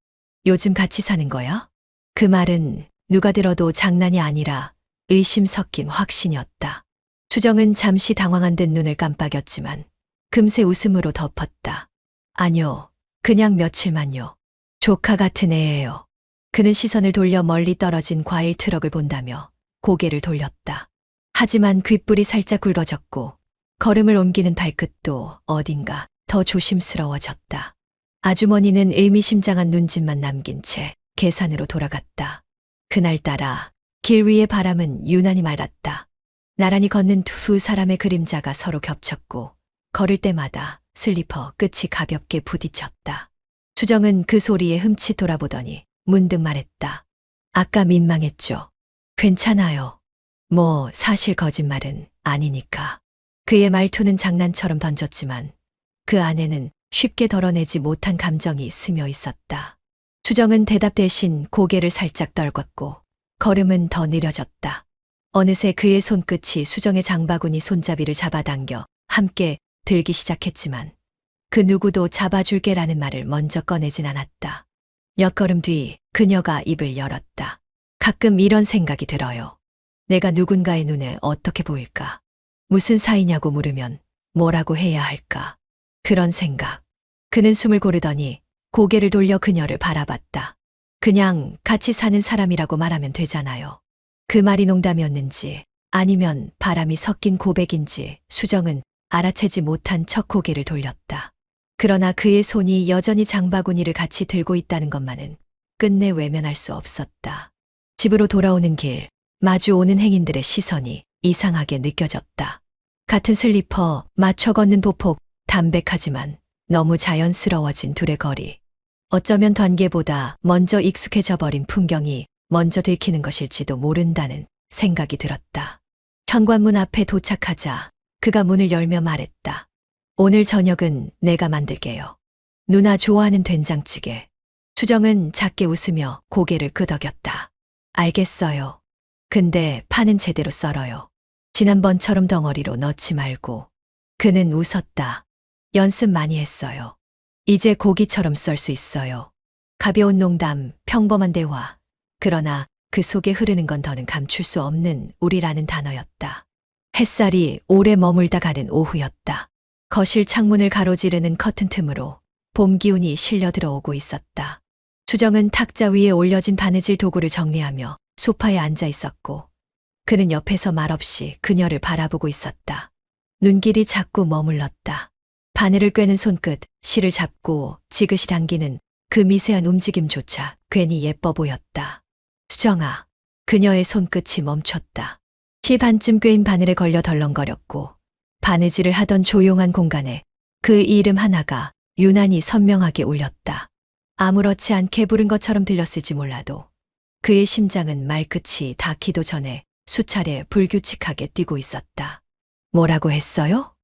요즘 같이 사는 거야? 그 말은 누가 들어도 장난이 아니라 의심 섞인 확신이었다. 수정은 잠시 당황한 듯 눈을 깜빡였지만 금세 웃음으로 덮었다. 아니요, 그냥 며칠만요. 조카 같은 애예요. 그는 시선을 돌려 멀리 떨어진 과일 트럭을 본다며 고개를 돌렸다. 하지만 귓불이 살짝 굵어졌고 걸음을 옮기는 발끝도 어딘가 더 조심스러워졌다. 아주머니는 의미심장한 눈짓만 남긴 채 계산으로 돌아갔다. 그날따라 길 위의 바람은 유난히 맑았다. 나란히 걷는 두 사람의 그림자가 서로 겹쳤고 걸을 때마다 슬리퍼 끝이 가볍게 부딪혔다. 수정은 그 소리에 흠칫 돌아보더니 문득 말했다. 아까 민망했죠. 괜찮아요. 뭐 사실 거짓말은 아니니까. 그의 말투는 장난처럼 던졌지만 그 안에는 쉽게 덜어내지 못한 감정이 스며 있었다. 수정은 대답 대신 고개를 살짝 떨궜고 걸음은 더 느려졌다. 어느새 그의 손끝이 수정의 장바구니 손잡이를 잡아당겨 함께 들기 시작했지만 그 누구도 잡아줄게라는 말을 먼저 꺼내진 않았다. 몇 걸음 뒤 그녀가 입을 열었다. 가끔 이런 생각이 들어요. 내가 누군가의 눈에 어떻게 보일까? 무슨 사이냐고 물으면 뭐라고 해야 할까? 그런 생각. 그는 숨을 고르더니 고개를 돌려 그녀를 바라봤다. 그냥 같이 사는 사람이라고 말하면 되잖아요. 그 말이 농담이었는지 아니면 바람이 섞인 고백인지 수정은 알아채지 못한 척 고개를 돌렸다. 그러나 그의 손이 여전히 장바구니를 같이 들고 있다는 것만은 끝내 외면할 수 없었다. 집으로 돌아오는 길, 마주 오는 행인들의 시선이 이상하게 느껴졌다. 같은 슬리퍼, 맞춰 걷는 보폭, 담백하지만 너무 자연스러워진 둘의 거리. 어쩌면 단계보다 먼저 익숙해져 버린 풍경이 먼저 들키는 것일지도 모른다는 생각이 들었다. 현관문 앞에 도착하자 그가 문을 열며 말했다. 오늘 저녁은 내가 만들게요. 누나 좋아하는 된장찌개. 수정은 작게 웃으며 고개를 끄덕였다. 알겠어요. 근데 파는 제대로 썰어요. 지난번처럼 덩어리로 넣지 말고. 그는 웃었다. 연습 많이 했어요. 이제 고기처럼 썰 수 있어요. 가벼운 농담, 평범한 대화. 그러나 그 속에 흐르는 건 더는 감출 수 없는 우리라는 단어였다. 햇살이 오래 머물다 가는 오후였다. 거실 창문을 가로지르는 커튼 틈으로 봄 기운이 실려 들어오고 있었다. 수정은 탁자 위에 올려진 바느질 도구를 정리하며 소파에 앉아 있었고 그는 옆에서 말없이 그녀를 바라보고 있었다. 눈길이 자꾸 머물렀다. 바늘을 꿰는 손끝, 실을 잡고 지그시 당기는 그 미세한 움직임조차 괜히 예뻐 보였다. 수정아, 그녀의 손끝이 멈췄다. 시 반쯤 꿰인 바늘에 걸려 덜렁거렸고 바느질을 하던 조용한 공간에 그 이름 하나가 유난히 선명하게 울렸다. 아무렇지 않게 부른 것처럼 들렸을지 몰라도 그의 심장은 말끝이 닿기도 전에 수차례 불규칙하게 뛰고 있었다. 뭐라고 했어요?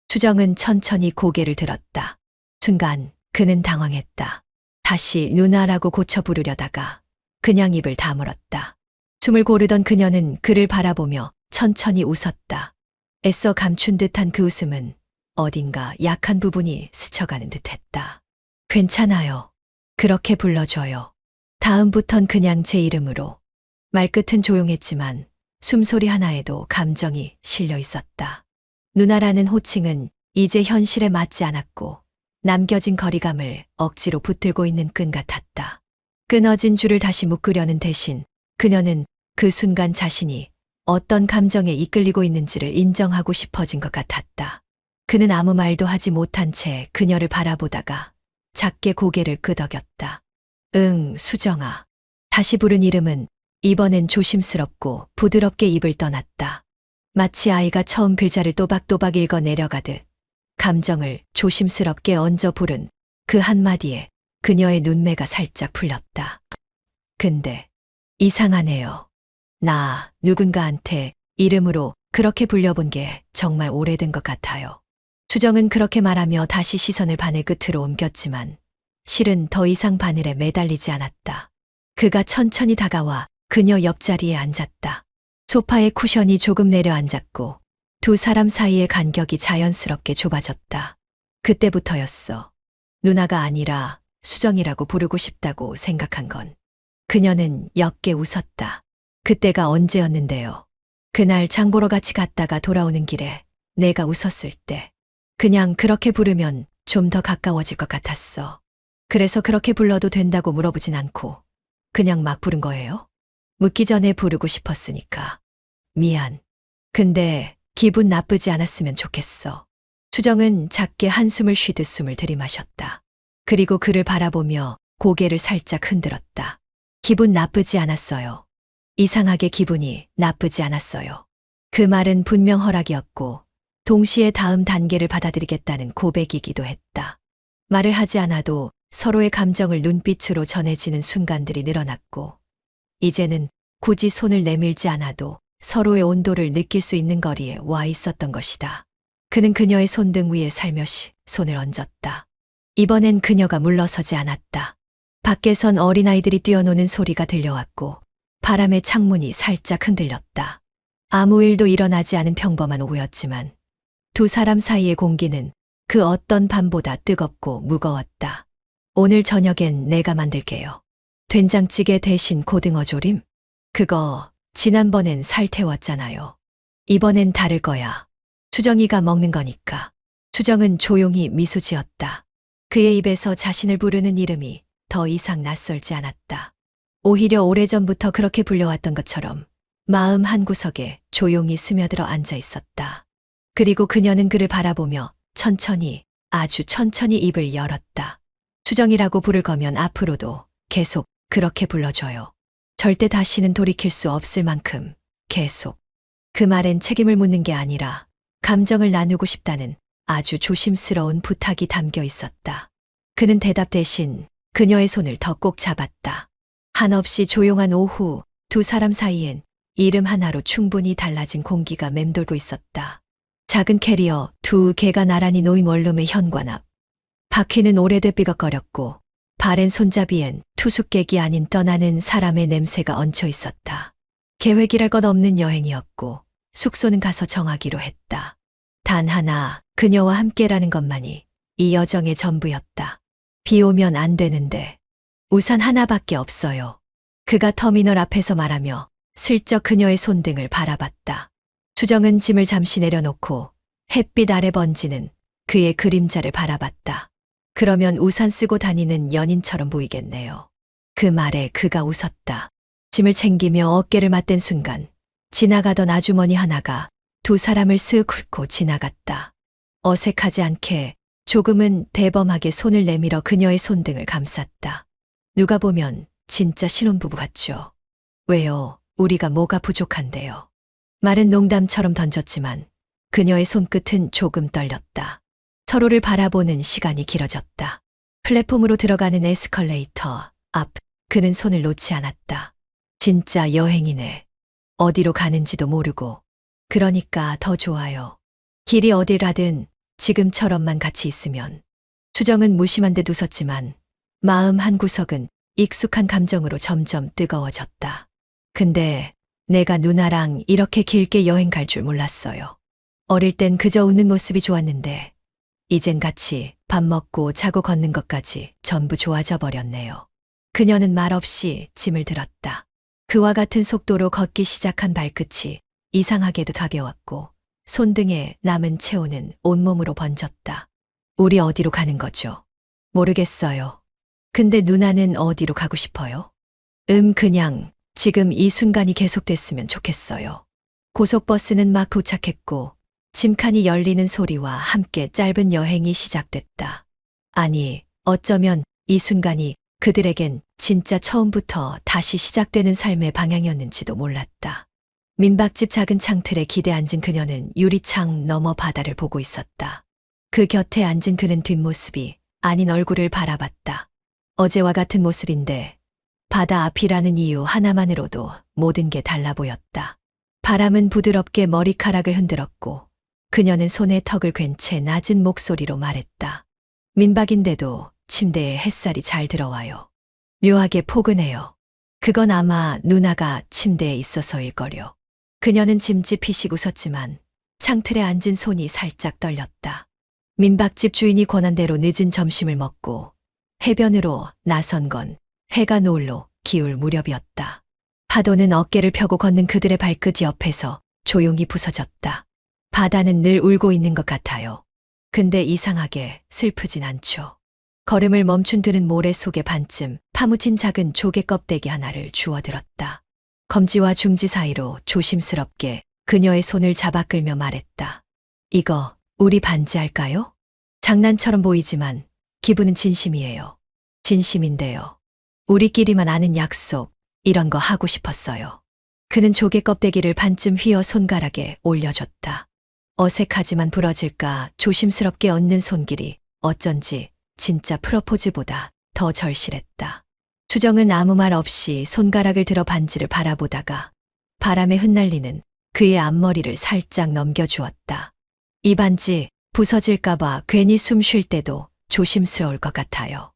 수정은 천천히 고개를 들었다. 순간 그는 당황했다. 다시 누나라고 고쳐 부르려다가 그냥 입을 다물었다. 숨을 고르던 그녀는 그를 바라보며 천천히 웃었다. 애써 감춘 듯한 그 웃음은 어딘가 약한 부분이 스쳐가는 듯했다. 괜찮아요. 그렇게 불러줘요. 다음부턴 그냥 제 이름으로. 말끝은 조용했지만 숨소리 하나에도 감정이 실려 있었다. 누나라는 호칭은 이제 현실에 맞지 않았고 남겨진 거리감을 억지로 붙들고 있는 끈 같았다. 끊어진 줄을 다시 묶으려는 대신 그녀는 그 순간 자신이 어떤 감정에 이끌리고 있는지를 인정하고 싶어진 것 같았다. 그는 아무 말도 하지 못한 채 그녀를 바라보다가 작게 고개를 끄덕였다. 응, 수정아. 다시 부른 이름은 이번엔 조심스럽고 부드럽게 입을 떠났다. 마치 아이가 처음 글자를 또박또박 읽어 내려가듯 감정을 조심스럽게 얹어 부른 그 한마디에 그녀의 눈매가 살짝 풀렸다. 근데 이상하네요. 나 누군가한테 이름으로 그렇게 불려본 게 정말 오래된 것 같아요. 수정은 그렇게 말하며 다시 시선을 바늘 끝으로 옮겼지만 실은 더 이상 바늘에 매달리지 않았다. 그가 천천히 다가와 그녀 옆자리에 앉았다. 소파의 쿠션이 조금 내려앉았고 두 사람 사이의 간격이 자연스럽게 좁아졌다. 그때부터였어. 누나가 아니라 수정이라고 부르고 싶다고 생각한 건. 그녀는 옅게 웃었다. 그때가 언제였는데요. 그날 장 보러 같이 갔다가 돌아오는 길에 내가 웃었을 때. 그냥 그렇게 부르면 좀 더 가까워질 것 같았어. 그래서 그렇게 불러도 된다고 물어보진 않고 그냥 막 부른 거예요. 묻기 전에 부르고 싶었으니까. 미안. 근데 기분 나쁘지 않았으면 좋겠어. 수정은 작게 한숨을 쉬듯 숨을 들이마셨다. 그리고 그를 바라보며 고개를 살짝 흔들었다. 기분 나쁘지 않았어요. 이상하게 기분이 나쁘지 않았어요. 그 말은 분명 허락이었고 동시에 다음 단계를 받아들이겠다는 고백이기도 했다. 말을 하지 않아도 서로의 감정을 눈빛으로 전해지는 순간들이 늘어났고 이제는 굳이 손을 내밀지 않아도 서로의 온도를 느낄 수 있는 거리에 와 있었던 것이다. 그는 그녀의 손등 위에 살며시 손을 얹었다. 이번엔 그녀가 물러서지 않았다. 밖에선 어린아이들이 뛰어노는 소리가 들려왔고 바람에 창문이 살짝 흔들렸다. 아무 일도 일어나지 않은 평범한 오후였지만 두 사람 사이의 공기는 그 어떤 밤보다 뜨겁고 무거웠다. 오늘 저녁엔 내가 만들게요. 된장찌개 대신 고등어 조림? 그거 지난번엔 살 태웠잖아요. 이번엔 다를 거야. 수정이가 먹는 거니까. 수정은 조용히 미소 지었다. 그의 입에서 자신을 부르는 이름이 더 이상 낯설지 않았다. 오히려 오래전부터 그렇게 불려왔던 것처럼 마음 한구석에 조용히 스며들어 앉아 있었다. 그리고 그녀는 그를 바라보며 천천히, 아주 천천히 입을 열었다. 수정이라고 부를 거면 앞으로도 계속 그렇게 불러줘요. 절대 다시는 돌이킬 수 없을 만큼 계속. 그 말엔 책임을 묻는 게 아니라 감정을 나누고 싶다는 아주 조심스러운 부탁이 담겨 있었다. 그는 대답 대신 그녀의 손을 더 꼭 잡았다. 한없이 조용한 오후 두 사람 사이엔 이름 하나로 충분히 달라진 공기가 맴돌고 있었다. 작은 캐리어 두 개가 나란히 놓인 원룸의 현관 앞. 바퀴는 오래돼 삐걱거렸고 바랜 손잡이엔 투숙객이 아닌 떠나는 사람의 냄새가 얹혀 있었다. 계획이랄 것 없는 여행이었고 숙소는 가서 정하기로 했다. 단 하나 그녀와 함께라는 것만이 이 여정의 전부였다. 비 오면 안 되는데 우산 하나밖에 없어요. 그가 터미널 앞에서 말하며 슬쩍 그녀의 손등을 바라봤다. 수정은 짐을 잠시 내려놓고 햇빛 아래 번지는 그의 그림자를 바라봤다. 그러면 우산 쓰고 다니는 연인처럼 보이겠네요. 그 말에 그가 웃었다. 짐을 챙기며 어깨를 맞댄 순간 지나가던 아주머니 하나가 두 사람을 쓱 훑고 지나갔다. 어색하지 않게 조금은 대범하게 손을 내밀어 그녀의 손등을 감쌌다. 누가 보면 진짜 신혼부부 같죠. 왜요? 우리가 뭐가 부족한데요? 말은 농담처럼 던졌지만 그녀의 손끝은 조금 떨렸다. 서로를 바라보는 시간이 길어졌다. 플랫폼으로 들어가는 에스컬레이터 앞 그는 손을 놓지 않았다. 진짜 여행이네. 어디로 가는지도 모르고. 그러니까 더 좋아요. 길이 어딜 가든 지금처럼만 같이 있으면. 수정은 무심한 듯 웃었지만 마음 한구석은 익숙한 감정으로 점점 뜨거워졌다. 근데 내가 누나랑 이렇게 길게 여행 갈 줄 몰랐어요. 어릴 땐 그저 웃는 모습이 좋았는데 이젠 같이 밥 먹고 자고 걷는 것까지 전부 좋아져 버렸네요. 그녀는 말없이 짐을 들었다. 그와 같은 속도로 걷기 시작한 발끝이 이상하게도 가벼웠고 손등에 남은 체온은 온몸으로 번졌다. 우리 어디로 가는 거죠? 모르겠어요. 근데 누나는 어디로 가고 싶어요? 그냥 지금 이 순간이 계속됐으면 좋겠어요. 고속버스는 막 도착했고 짐칸이 열리는 소리와 함께 짧은 여행이 시작됐다. 아니, 어쩌면 이 순간이 그들에겐 진짜 처음부터 다시 시작되는 삶의 방향이었는지도 몰랐다. 민박집 작은 창틀에 기대 앉은 그녀는 유리창 너머 바다를 보고 있었다. 그 곁에 앉은 그는 뒷모습이 아닌 얼굴을 바라봤다. 어제와 같은 모습인데 바다 앞이라는 이유 하나만으로도 모든 게 달라 보였다. 바람은 부드럽게 머리카락을 흔들었고 그녀는 손에 턱을 괜 채 낮은 목소리로 말했다. 민박인데도 침대에 햇살이 잘 들어와요. 묘하게 포근해요. 그건 아마 누나가 침대에 있어서일 거려. 그녀는 짐짓히씩 웃었지만 창틀에 앉은 손이 살짝 떨렸다. 민박집 주인이 권한 대로 늦은 점심을 먹고 해변으로 나선 건 해가 노을로 기울 무렵이었다. 파도는 어깨를 펴고 걷는 그들의 발끝 옆에서 조용히 부서졌다. 바다는 늘 울고 있는 것 같아요. 근데 이상하게 슬프진 않죠. 걸음을 멈춘 들은 모래 속에 반쯤 파묻힌 작은 조개 껍데기 하나를 주워들었다. 검지와 중지 사이로 조심스럽게 그녀의 손을 잡아 끌며 말했다. 이거 우리 반지할까요? 장난처럼 보이지만 기분은 진심이에요. 진심인데요. 우리끼리만 아는 약속, 이런 거 하고 싶었어요. 그는 조개 껍데기를 반쯤 휘어 손가락에 올려줬다. 어색하지만 부러질까 조심스럽게 얹는 손길이 어쩐지 진짜 프로포즈보다 더 절실했다. 수정은 아무 말 없이 손가락을 들어 반지를 바라보다가 바람에 흩날리는 그의 앞머리를 살짝 넘겨주었다. 이 반지 부서질까봐 괜히 숨 쉴 때도 조심스러울 것 같아요.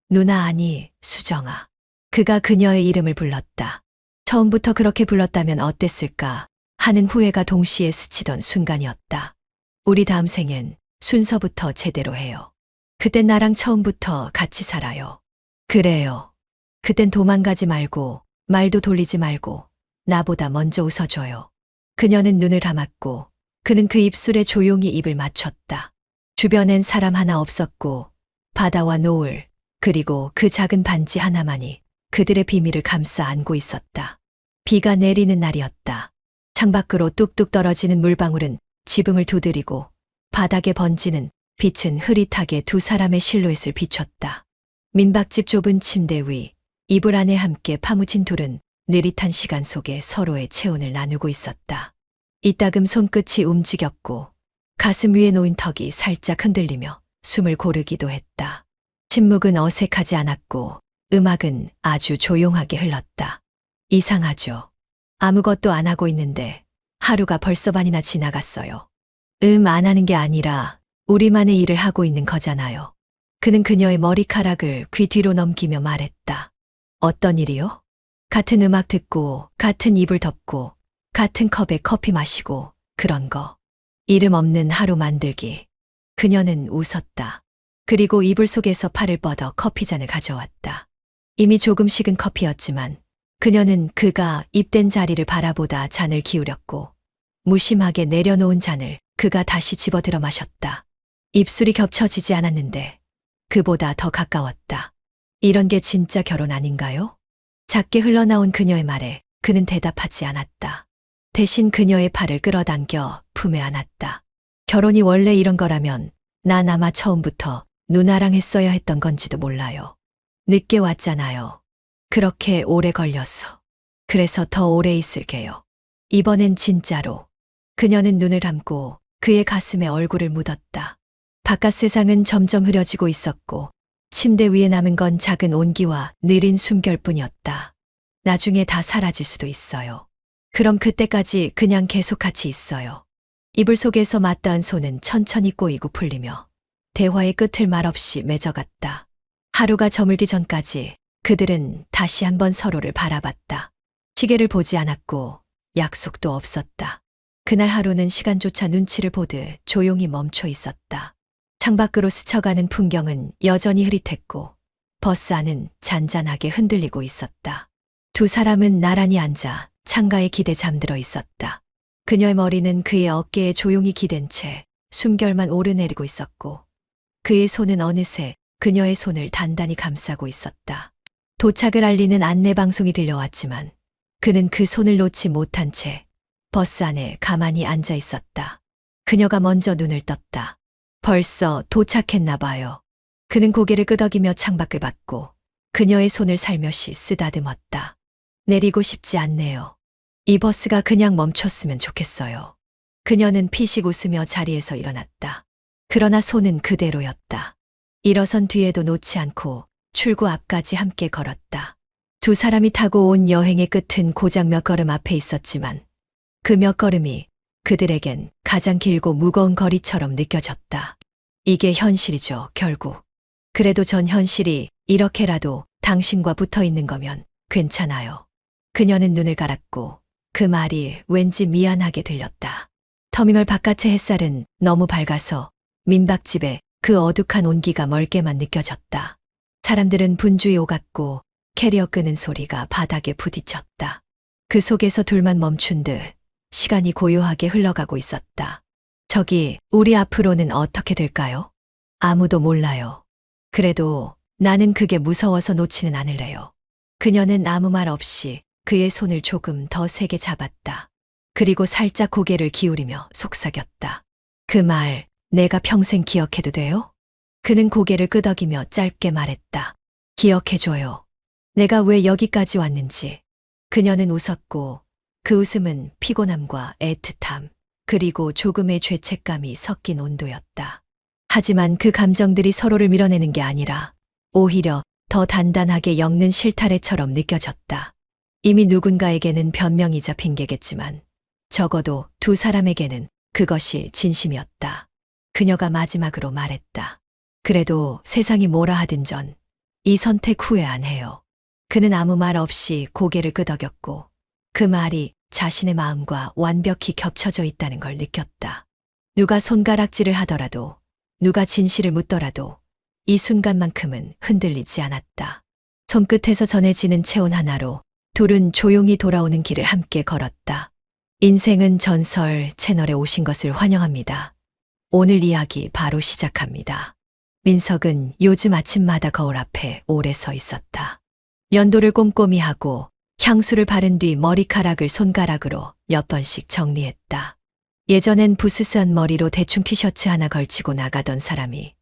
누나 아니, 수정아. 그가 그녀의 이름을 불렀다. 처음부터 그렇게 불렀다면 어땠을까 하는 후회가 동시에 스치던 순간이었다. 우리 다음 생엔 순서부터 제대로 해요. 그땐 나랑 처음부터 같이 살아요. 그래요. 그땐 도망가지 말고 말도 돌리지 말고 나보다 먼저 웃어줘요. 그녀는 눈을 감았고 그는 그 입술에 조용히 입을 맞췄다. 주변엔 사람 하나 없었고 바다와 노을 그리고 그 작은 반지 하나만이 그들의 비밀을 감싸 안고 있었다. 비가 내리는 날이었다. 창밖으로 뚝뚝 떨어지는 물방울은 지붕을 두드리고 바닥에 번지는 빛은 흐릿하게 두 사람의 실루엣을 비췄다. 민박집 좁은 침대 위 이불 안에 함께 파묻힌 둘은 느릿한 시간 속에 서로의 체온을 나누고 있었다. 이따금 손끝이 움직였고 가슴 위에 놓인 턱이 살짝 흔들리며 숨을 고르기도 했다. 침묵은 어색하지 않았고 음악은 아주 조용하게 흘렀다. 이상하죠. 아무것도 안 하고 있는데 하루가 벌써 반이나 지나갔어요. 안 하는 게 아니라 우리만의 일을 하고 있는 거잖아요. 그는 그녀의 머리카락을 귀 뒤로 넘기며 말했다. 어떤 일이요? 같은 음악 듣고 같은 이불 덮고 같은 컵에 커피 마시고 그런 거. 이름 없는 하루 만들기. 그녀는 웃었다. 그리고 이불 속에서 팔을 뻗어 커피잔을 가져왔다. 이미 조금 식은 커피였지만 그녀는 그가 입된 자리를 바라보다 잔을 기울였고 무심하게 내려놓은 잔을 그가 다시 집어들어 마셨다. 입술이 겹쳐지지 않았는데 그보다 더 가까웠다. 이런 게 진짜 결혼 아닌가요? 작게 흘러나온 그녀의 말에 그는 대답하지 않았다. 대신 그녀의 팔을 끌어당겨 품에 안았다. 결혼이 원래 이런 거라면 난 아마 처음부터 누나랑 했어야 했던 건지도 몰라요. 늦게 왔잖아요. 그렇게 오래 걸렸어. 그래서 더 오래 있을게요. 이번엔 진짜로. 그녀는 눈을 감고 그의 가슴에 얼굴을 묻었다. 바깥 세상은 점점 흐려지고 있었고 침대 위에 남은 건 작은 온기와 느린 숨결뿐이었다. 나중에 다 사라질 수도 있어요. 그럼 그때까지 그냥 계속 같이 있어요. 이불 속에서 맞닿은 손은 천천히 꼬이고 풀리며 대화의 끝을 말없이 맺어갔다. 하루가 저물기 전까지 그들은 다시 한번 서로를 바라봤다. 시계를 보지 않았고 약속도 없었다. 그날 하루는 시간조차 눈치를 보듯 조용히 멈춰 있었다. 창밖으로 스쳐가는 풍경은 여전히 흐릿했고 버스 안은 잔잔하게 흔들리고 있었다. 두 사람은 나란히 앉아 창가에 기대 잠들어 있었다. 그녀의 머리는 그의 어깨에 조용히 기댄 채 숨결만 오르내리고 있었고 그의 손은 어느새 그녀의 손을 단단히 감싸고 있었다. 도착을 알리는 안내방송이 들려왔지만 그는 그 손을 놓지 못한 채 버스 안에 가만히 앉아 있었다. 그녀가 먼저 눈을 떴다. 벌써 도착했나 봐요. 그는 고개를 끄덕이며 창밖을 봤고 그녀의 손을 살며시 쓰다듬었다. 내리고 싶지 않네요. 이 버스가 그냥 멈췄으면 좋겠어요. 그녀는 피식 웃으며 자리에서 일어났다. 그러나 손은 그대로였다. 일어선 뒤에도 놓지 않고 출구 앞까지 함께 걸었다. 두 사람이 타고 온 여행의 끝은 고작 몇 걸음 앞에 있었지만 그 몇 걸음이 그들에겐 가장 길고 무거운 거리처럼 느껴졌다. 이게 현실이죠, 결국. 그래도 전 현실이 이렇게라도 당신과 붙어 있는 거면 괜찮아요. 그녀는 눈을 감았고 그 말이 왠지 미안하게 들렸다. 터미널 바깥의 햇살은 너무 밝아서 민박집에 그 어둑한 온기가 멀게만 느껴졌다. 사람들은 분주히 오갔고 캐리어 끄는 소리가 바닥에 부딪혔다. 그 속에서 둘만 멈춘 듯 시간이 고요하게 흘러가고 있었다. 저기, 우리 앞으로는 어떻게 될까요? 아무도 몰라요. 그래도 나는 그게 무서워서 놓지는 않을래요. 그녀는 아무 말 없이 그의 손을 조금 더 세게 잡았다. 그리고 살짝 고개를 기울이며 속삭였다. 그 말, 내가 평생 기억해도 돼요? 그는 고개를 끄덕이며 짧게 말했다. 기억해줘요. 내가 왜 여기까지 왔는지. 그녀는 웃었고 그 웃음은 피곤함과 애틋함, 그리고 조금의 죄책감이 섞인 온도였다. 하지만 그 감정들이 서로를 밀어내는 게 아니라 오히려 더 단단하게 엮는 실타래처럼 느껴졌다. 이미 누군가에게는 변명이자 핑계겠지만 적어도 두 사람에게는 그것이 진심이었다. 그녀가 마지막으로 말했다. 그래도 세상이 뭐라 하든 전 이 선택 후회 안 해요. 그는 아무 말 없이 고개를 끄덕였고 그 말이 자신의 마음과 완벽히 겹쳐져 있다는 걸 느꼈다. 누가 손가락질을 하더라도 누가 진실을 묻더라도 이 순간만큼은 흔들리지 않았다. 손끝에서 전해지는 체온 하나로 둘은 조용히 돌아오는 길을 함께 걸었다. 인생은 전설 채널에 오신 것을 환영합니다. 오늘 이야기 바로 시작합니다. 민석은 요즘 아침마다 거울 앞에 오래 서 있었다. 면도를 꼼꼼히 하고 향수를 바른 뒤 머리카락을 손가락으로 몇 번씩 정리했다. 예전엔 부스스한 머리로 대충 티셔츠 하나 걸치고 나가던 사람이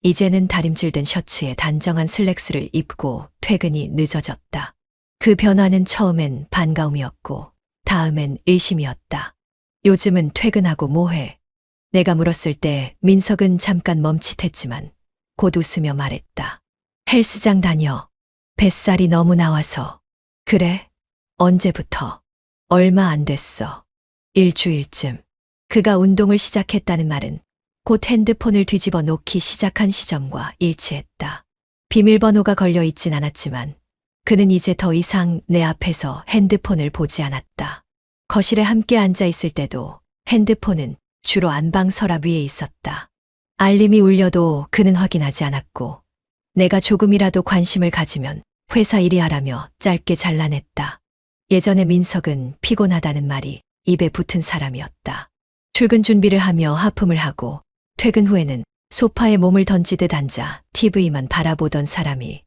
이제는 다림질된 셔츠에 단정한 슬랙스를 입고 퇴근이 늦어졌다. 그 변화는 처음엔 반가움이었고 다음엔 의심이었다. 요즘은 퇴근하고 뭐해? 내가 물었을 때 민석은 잠깐 멈칫했지만 곧 웃으며 말했다. 헬스장 다녀. 뱃살이 너무 나와서. 그래? 언제부터? 얼마 안 됐어. 일주일쯤. 그가 운동을 시작했다는 말은 곧 핸드폰을 뒤집어 놓기 시작한 시점과 일치했다. 비밀번호가 걸려 있진 않았지만 그는 이제 더 이상 내 앞에서 핸드폰을 보지 않았다. 거실에 함께 앉아 있을 때도 핸드폰은 주로 안방 서랍 위에 있었다. 알림이 울려도 그는 확인하지 않았고 내가 조금이라도 관심을 가지면 회사 일이 하라며 짧게 잘라냈다. 예전에 민석은 피곤하다는 말이 입에 붙은 사람이었다. 출근 준비를 하며 하품을 하고 퇴근 후에는 소파에 몸을 던지듯 앉아 TV만 바라보던 사람이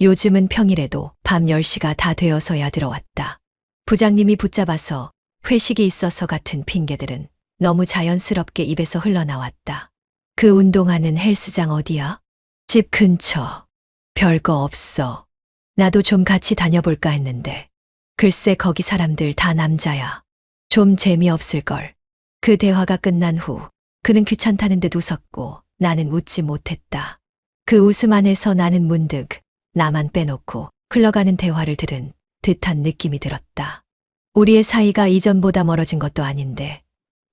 요즘은 평일에도 밤 10시가 다 되어서야 들어왔다. 부장님이 붙잡아서 회식이 있어서 같은 핑계들은 너무 자연스럽게 입에서 흘러나왔다. 그 운동하는 헬스장 어디야? 집 근처. 별거 없어. 나도 좀 같이 다녀볼까 했는데. 글쎄 거기 사람들 다 남자야. 좀 재미없을걸. 그 대화가 끝난 후 그는 귀찮다는 듯 웃었고 나는 웃지 못했다. 그 웃음 안에서 나는 문득 나만 빼놓고 흘러가는 대화를 들은 듯한 느낌이 들었다. 우리의 사이가 이전보다 멀어진 것도 아닌데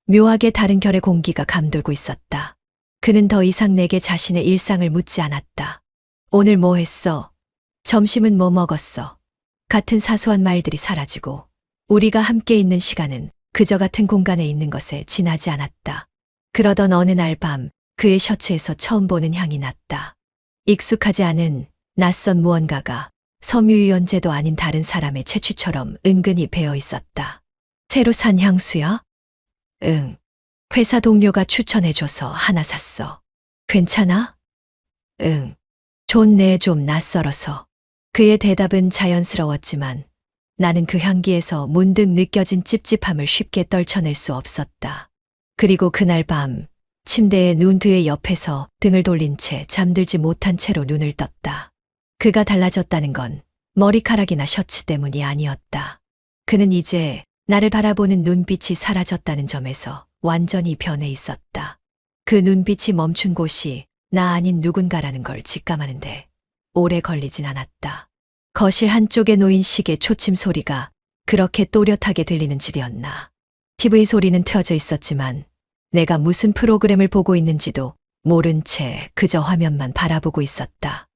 묘하게 다른 결의 공기가 감돌고 있었다. 그는 더 이상 내게 자신의 일상을 묻지 않았다. 오늘 뭐 했어? 점심은 뭐 먹었어? 같은 사소한 말들이 사라지고 우리가 함께 있는 시간은 그저 같은 공간에 있는 것에 지나지 않았다. 그러던 어느 날 밤 그의 셔츠에서 처음 보는 향이 났다. 익숙하지 않은 낯선 무언가가 섬유유연제도 아닌 다른 사람의 채취처럼 은근히 배어 있었다. 새로 산 향수야? 응. 회사 동료가 추천해줘서 하나 샀어. 괜찮아? 응. 좋네. 좀 낯설어서. 그의 대답은 자연스러웠지만 나는 그 향기에서 문득 느껴진 찝찝함을 쉽게 떨쳐낼 수 없었다. 그리고 그날 밤 침대에 누운 그의 옆에서 등을 돌린 채 잠들지 못한 채로 눈을 떴다. 그가 달라졌다는 건 머리카락이나 셔츠 때문이 아니었다. 그는 이제 나를 바라보는 눈빛이 사라졌다는 점에서 완전히 변해 있었다. 그 눈빛이 멈춘 곳이 나 아닌 누군가라는 걸 직감하는데 오래 걸리진 않았다. 거실 한쪽에 놓인 시계 초침 소리가 그렇게 또렷하게 들리는 집이었나. TV 소리는 트어져 있었지만 내가 무슨 프로그램을 보고 있는지도 모른 채 그저 화면만 바라보고 있었다.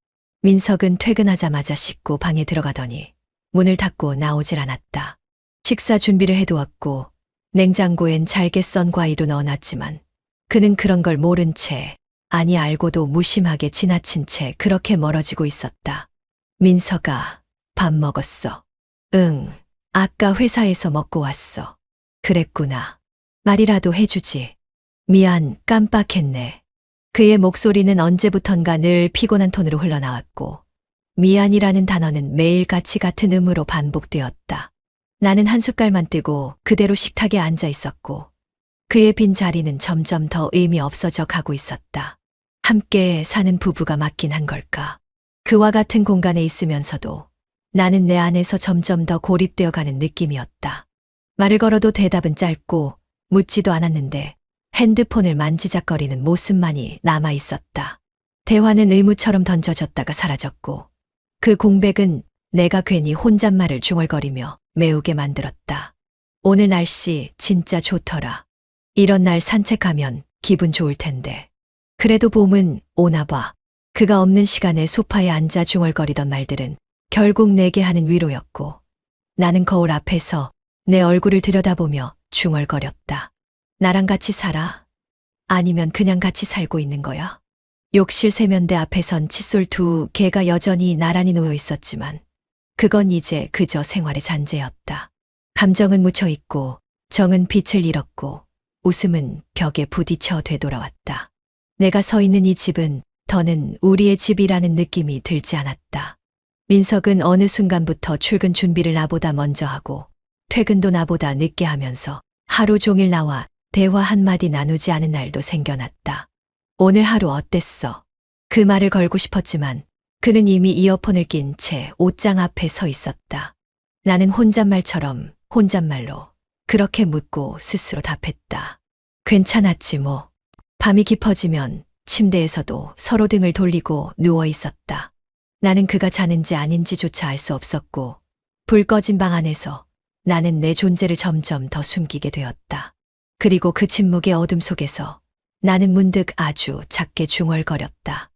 민석은 퇴근하자마자 씻고 방에 들어가더니 문을 닫고 나오질 않았다. 식사 준비를 해두었고 냉장고엔 잘게 썬 과일도 넣어놨지만 그는 그런 걸 모른 채 아니 알고도 무심하게 지나친 채 그렇게 멀어지고 있었다. 민석아, 밥 먹었어? 응, 아까 회사에서 먹고 왔어. 그랬구나. 말이라도 해주지. 미안, 깜빡했네. 그의 목소리는 언제부턴가 늘 피곤한 톤으로 흘러나왔고 미안이라는 단어는 매일같이 같은 음으로 반복되었다. 나는 한 숟갈만 뜨고 그대로 식탁에 앉아 있었고 그의 빈 자리는 점점 더 의미 없어져 가고 있었다. 함께 사는 부부가 맞긴 한 걸까? 그와 같은 공간에 있으면서도 나는 내 안에서 점점 더 고립되어 가는 느낌이었다. 말을 걸어도 대답은 짧고 묻지도 않았는데 핸드폰을 만지작거리는 모습만이 남아 있었다. 대화는 의무처럼 던져졌다가 사라졌고 그 공백은 내가 괜히 혼잣말을 중얼거리며 메우게 만들었다. 오늘 날씨 진짜 좋더라. 이런 날 산책하면 기분 좋을 텐데. 그래도 봄은 오나 봐. 그가 없는 시간에 소파에 앉아 중얼거리던 말들은 결국 내게 하는 위로였고 나는 거울 앞에서 내 얼굴을 들여다보며 중얼거렸다. 나랑 같이 살아? 아니면 그냥 같이 살고 있는 거야? 욕실 세면대 앞에선 칫솔 2개가 여전히 나란히 놓여 있었지만 그건 이제 그저 생활의 잔재였다. 감정은 묻혀있고 정은 빛을 잃었고 웃음은 벽에 부딪혀 되돌아왔다. 내가 서 있는 이 집은 더는 우리의 집이라는 느낌이 들지 않았다. 민석은 어느 순간부터 출근 준비를 나보다 먼저 하고 퇴근도 나보다 늦게 하면서 하루 종일 나와 대화 한마디 나누지 않은 날도 생겨났다. 오늘 하루 어땠어? 그 말을 걸고 싶었지만 그는 이미 이어폰을 낀 채 옷장 앞에 서 있었다. 나는 혼잣말로 그렇게 묻고 스스로 답했다. 괜찮았지 뭐. 밤이 깊어지면 침대에서도 서로 등을 돌리고 누워 있었다. 나는 그가 자는지 아닌지조차 알 수 없었고 불 꺼진 방 안에서 나는 내 존재를 점점 더 숨기게 되었다. 그리고 그 침묵의 어둠 속에서 나는 문득 아주 작게 중얼거렸다.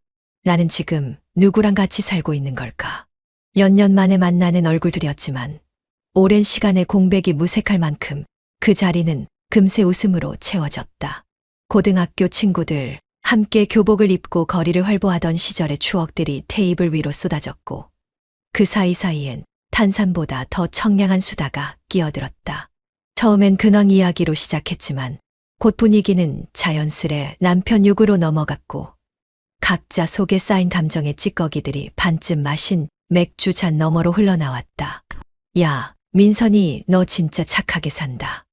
나는 지금 누구랑 같이 살고 있는 걸까? 몇 년 만에 만나는 얼굴들이었지만 오랜 시간의 공백이 무색할 만큼 그 자리는 금세 웃음으로 채워졌다. 고등학교 친구들, 함께 교복을 입고 거리를 활보하던 시절의 추억들이 테이블 위로 쏟아졌고 그 사이사이엔 탄산보다 더 청량한 수다가 끼어들었다. 처음엔 근황 이야기로 시작했지만 곧 분위기는 자연스레 남편 욕으로 넘어갔고 각자 속에 쌓인 감정의 찌꺼기들이 반쯤 마신 맥주 잔 너머로 흘러나왔다. 야, 민선이 너 진짜 착하게 산다.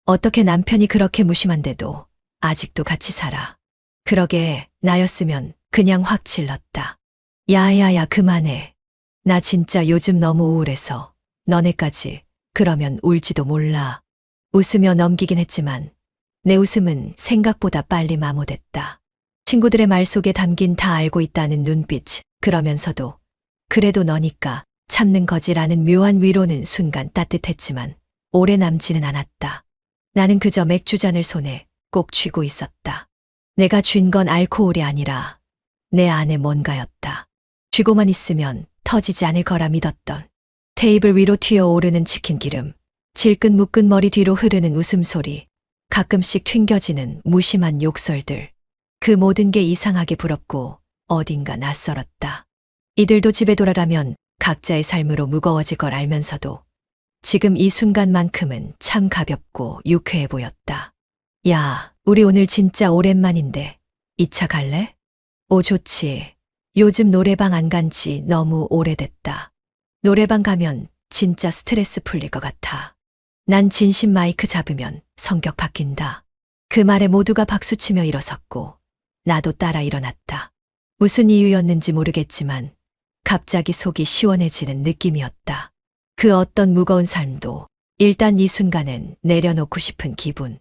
어떻게 남편이 그렇게 무심한데도 아직도 같이 살아. 그러게 나였으면 그냥 확 질렀다. 야야야 그만해. 나 진짜 요즘 너무 우울해서 너네까지 그러면 울지도 몰라. 웃으며 넘기긴 했지만 내 웃음은 생각보다 빨리 마모됐다. 친구들의 말 속에 담긴 다 알고 있다는 눈빛, 그러면서도 그래도 너니까 참는 거지라는 묘한 위로는 순간 따뜻했지만 오래 남지는 않았다. 나는 그저 맥주잔을 손에 꼭 쥐고 있었다. 내가 쥔 건 알코올이 아니라 내 안에 뭔가였다. 쥐고만 있으면 터지지 않을 거라 믿었던 테이블 위로 튀어오르는 치킨 기름, 질끈 묶은 머리 뒤로 흐르는 웃음소리, 가끔씩 튕겨지는 무심한 욕설들. 그 모든 게 이상하게 부럽고 어딘가 낯설었다. 이들도 집에 돌아가면 각자의 삶으로 무거워질 걸 알면서도 지금 이 순간만큼은 참 가볍고 유쾌해 보였다. 야, 우리 오늘 진짜 오랜만인데 2차 갈래? 오, 좋지. 요즘 노래방 안 간 지 너무 오래됐다. 노래방 가면 진짜 스트레스 풀릴 것 같아. 난 진심 마이크 잡으면 성격 바뀐다. 그 말에 모두가 박수치며 일어섰고 나도 따라 일어났다. 무슨 이유였는지 모르겠지만 갑자기 속이 시원해지는 느낌이었다. 그 어떤 무거운 삶도 일단 이 순간엔 내려놓고 싶은 기분.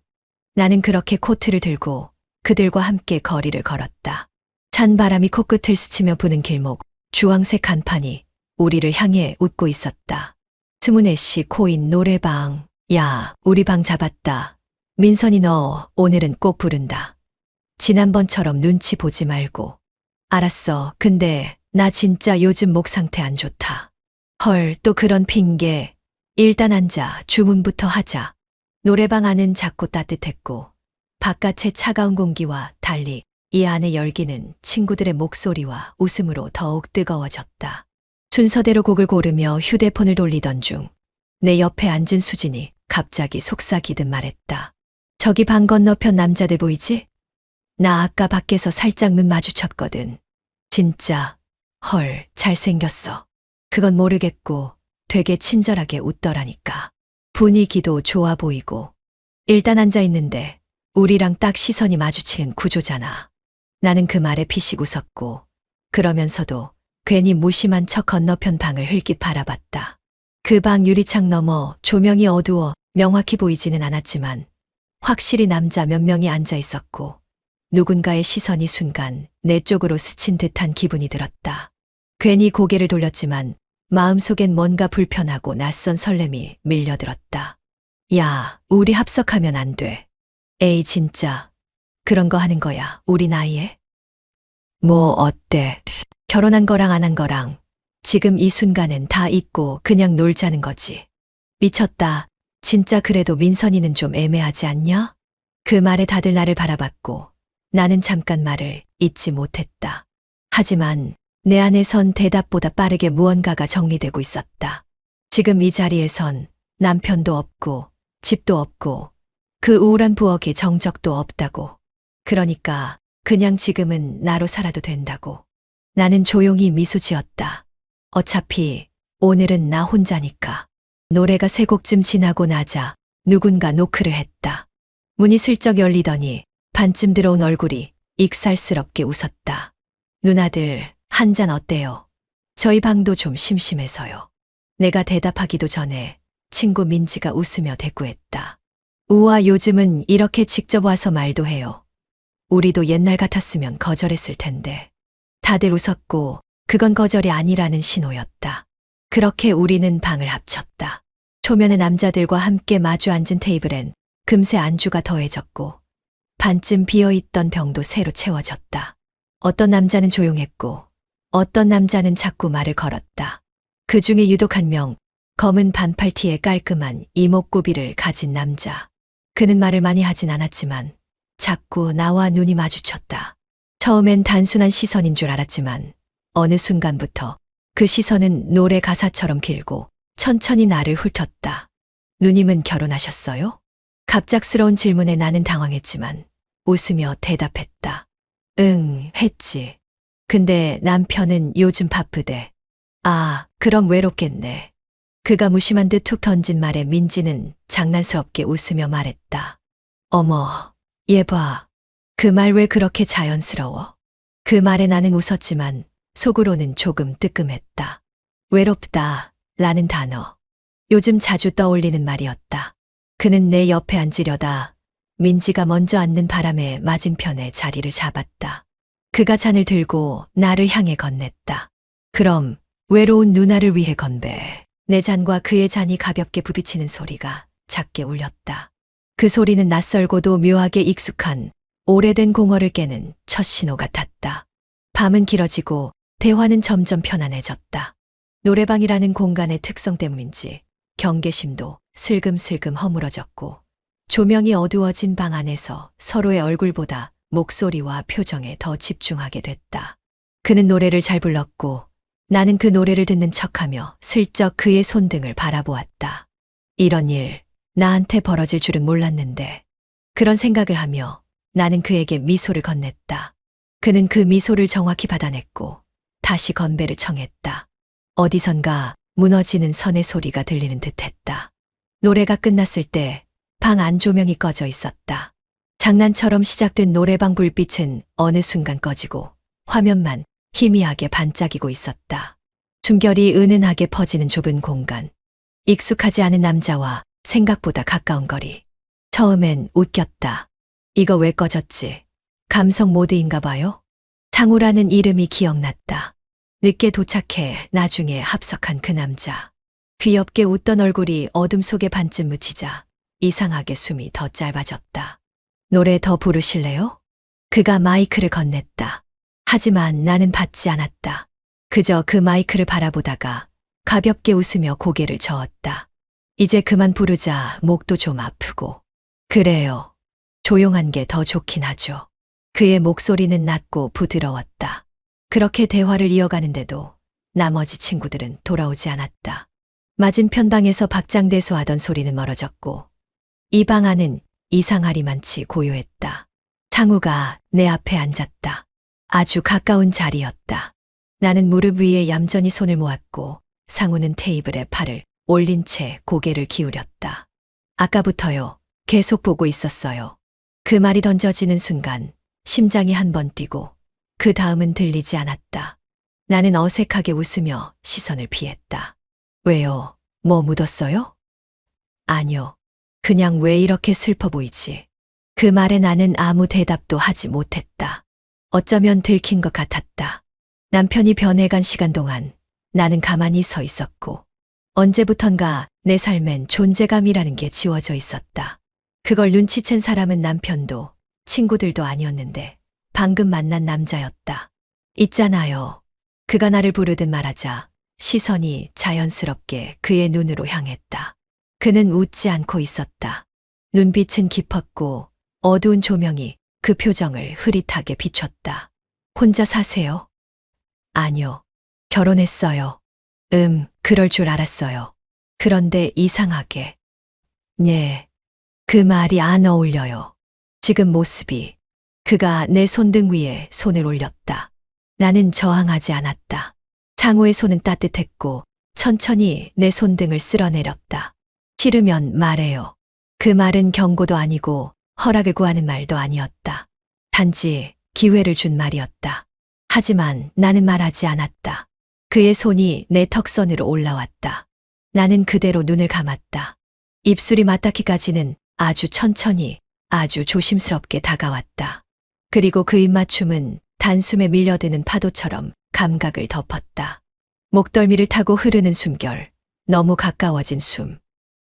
나는 그렇게 코트를 들고 그들과 함께 거리를 걸었다. 찬 바람이 코끝을 스치며 부는 길목, 주황색 간판이 우리를 향해 웃고 있었다. 24시 코인 노래방. 야, 우리 방 잡았다. 민선이 너 오늘은 꼭 부른다. 지난번처럼 눈치 보지 말고. 알았어. 근데 나 진짜 요즘 목 상태 안 좋다. 헐, 또 그런 핑계. 일단 앉아. 주문부터 하자. 노래방 안은 작고 따뜻했고 바깥의 차가운 공기와 달리 이 안의 열기는 친구들의 목소리와 웃음으로 더욱 뜨거워졌다. 순서대로 곡을 고르며 휴대폰을 돌리던 중 내 옆에 앉은 수진이 갑자기 속삭이듯 말했다. 저기 방 건너편 남자들 보이지? 나 아까 밖에서 살짝 눈 마주쳤거든. 진짜 헐 잘생겼어. 그건 모르겠고 되게 친절하게 웃더라니까. 분위기도 좋아 보이고. 일단 앉아 있는데 우리랑 딱 시선이 마주친 구조잖아. 나는 그 말에 피식 웃었고 그러면서도 괜히 무심한 척 건너편 방을 흘낏 바라봤다. 그 방 유리창 너머 조명이 어두워 명확히 보이지는 않았지만 확실히 남자 몇 명이 앉아 있었고 누군가의 시선이 순간 내 쪽으로 스친 듯한 기분이 들었다. 괜히 고개를 돌렸지만 마음속엔 뭔가 불편하고 낯선 설렘이 밀려들었다. 야, 우리 합석하면 안 돼. 에이 진짜 그런 거 하는 거야 우리 나이에? 뭐 어때? 결혼한 거랑 안 한 거랑 지금 이 순간엔 다 잊고 그냥 놀자는 거지. 미쳤다. 진짜 그래도 민선이는 좀 애매하지 않냐? 그 말에 다들 나를 바라봤고 나는 잠깐 말을 잇지 못했다. 하지만 내 안에선 대답보다 빠르게 무언가가 정리되고 있었다. 지금 이 자리에선 남편도 없고 집도 없고 그 우울한 부엌에 정적도 없다고. 그러니까 그냥 지금은 나로 살아도 된다고. 나는 조용히 미소 지었다. 어차피 오늘은 나 혼자니까. 노래가 세 곡쯤 지나고 나자 누군가 노크를 했다. 문이 슬쩍 열리더니 반쯤 들어온 얼굴이 익살스럽게 웃었다. 누나들, 한 잔 어때요? 저희 방도 좀 심심해서요. 내가 대답하기도 전에 친구 민지가 웃으며 대꾸했다. 우와, 요즘은 이렇게 직접 와서 말도 해요. 우리도 옛날 같았으면 거절했을 텐데. 다들 웃었고 그건 거절이 아니라는 신호였다. 그렇게 우리는 방을 합쳤다. 초면의 남자들과 함께 마주 앉은 테이블엔 금세 안주가 더해졌고 반쯤 비어있던 병도 새로 채워졌다. 어떤 남자는 조용했고 어떤 남자는 자꾸 말을 걸었다. 그 중에 유독 한 명, 검은 반팔티에 깔끔한 이목구비를 가진 남자. 그는 말을 많이 하진 않았지만 자꾸 나와 눈이 마주쳤다. 처음엔 단순한 시선인 줄 알았지만 어느 순간부터 그 시선은 노래 가사처럼 길고 천천히 나를 훑었다. 누님은 결혼하셨어요? 갑작스러운 질문에 나는 당황했지만 웃으며 대답했다. 응, 했지. 근데 남편은 요즘 바쁘대. 아, 그럼 외롭겠네. 그가 무심한 듯 툭 던진 말에 민지는 장난스럽게 웃으며 말했다. 어머, 얘 봐. 그 말 왜 그렇게 자연스러워? 그 말에 나는 웃었지만 속으로는 조금 뜨끔했다. 외롭다 라는 단어. 요즘 자주 떠올리는 말이었다. 그는 내 옆에 앉으려다 민지가 먼저 앉는 바람에 맞은편에 자리를 잡았다. 그가 잔을 들고 나를 향해 건넸다. 그럼 외로운 누나를 위해 건배. 내 잔과 그의 잔이 가볍게 부비치는 소리가 작게 울렸다. 그 소리는 낯설고도 묘하게 익숙한 오래된 공허를 깨는 첫 신호 같았다. 밤은 길어지고 대화는 점점 편안해졌다. 노래방이라는 공간의 특성 때문인지 경계심도 슬금슬금 허물어졌고 조명이 어두워진 방 안에서 서로의 얼굴보다 목소리와 표정에 더 집중하게 됐다. 그는 노래를 잘 불렀고 나는 그 노래를 듣는 척하며 슬쩍 그의 손등을 바라보았다. 이런 일 나한테 벌어질 줄은 몰랐는데 그런 생각을 하며 나는 그에게 미소를 건넸다. 그는 그 미소를 정확히 받아냈고 다시 건배를 청했다. 어디선가 무너지는 선의 소리가 들리는 듯했다. 노래가 끝났을 때 방 안 조명이 꺼져 있었다. 장난처럼 시작된 노래방 불빛은 어느 순간 꺼지고 화면만 희미하게 반짝이고 있었다. 숨결이 은은하게 퍼지는 좁은 공간. 익숙하지 않은 남자와 생각보다 가까운 거리. 처음엔 웃겼다. 이거 왜 꺼졌지? 감성 모드인가 봐요? 상우라는 이름이 기억났다. 늦게 도착해 나중에 합석한 그 남자. 귀엽게 웃던 얼굴이 어둠 속에 반쯤 묻히자 이상하게 숨이 더 짧아졌다. 노래 더 부르실래요? 그가 마이크를 건넸다. 하지만 나는 받지 않았다. 그저 그 마이크를 바라보다가 가볍게 웃으며 고개를 저었다. 이제 그만 부르자 목도 좀 아프고. 그래요. 조용한 게 더 좋긴 하죠. 그의 목소리는 낮고 부드러웠다. 그렇게 대화를 이어가는데도 나머지 친구들은 돌아오지 않았다. 맞은편 방에서 박장대소하던 소리는 멀어졌고 이 방 안은 이상하리만치 고요했다. 상우가 내 앞에 앉았다. 아주 가까운 자리였다. 나는 무릎 위에 얌전히 손을 모았고 상우는 테이블에 팔을 올린 채 고개를 기울였다. 아까부터요. 계속 보고 있었어요. 그 말이 던져지는 순간 심장이 한 번 뛰고 그 다음은 들리지 않았다. 나는 어색하게 웃으며 시선을 피했다. 왜요? 뭐 묻었어요? 아니요. 그냥 왜 이렇게 슬퍼 보이지? 그 말에 나는 아무 대답도 하지 못했다. 어쩌면 들킨 것 같았다. 남편이 변해간 시간 동안 나는 가만히 서 있었고 언제부턴가 내 삶엔 존재감이라는 게 지워져 있었다. 그걸 눈치챈 사람은 남편도 친구들도 아니었는데 방금 만난 남자였다. 있잖아요. 그가 나를 부르듯 말하자 시선이 자연스럽게 그의 눈으로 향했다. 그는 웃지 않고 있었다. 눈빛은 깊었고 어두운 조명이 그 표정을 흐릿하게 비췄다. 혼자 사세요? 아니요. 결혼했어요. 그럴 줄 알았어요. 그런데 이상하게. 네. 그 말이 안 어울려요. 지금 모습이. 그가 내 손등 위에 손을 올렸다. 나는 저항하지 않았다. 상호의 손은 따뜻했고 천천히 내 손등을 쓸어내렸다. 싫으면 말해요. 그 말은 경고도 아니고 허락을 구하는 말도 아니었다. 단지 기회를 준 말이었다. 하지만 나는 말하지 않았다. 그의 손이 내 턱선으로 올라왔다. 나는 그대로 눈을 감았다. 입술이 맞닿기까지는 아주 천천히, 아주 조심스럽게 다가왔다. 그리고 그 입맞춤은 단숨에 밀려드는 파도처럼 감각을 덮었다. 목덜미를 타고 흐르는 숨결, 너무 가까워진 숨.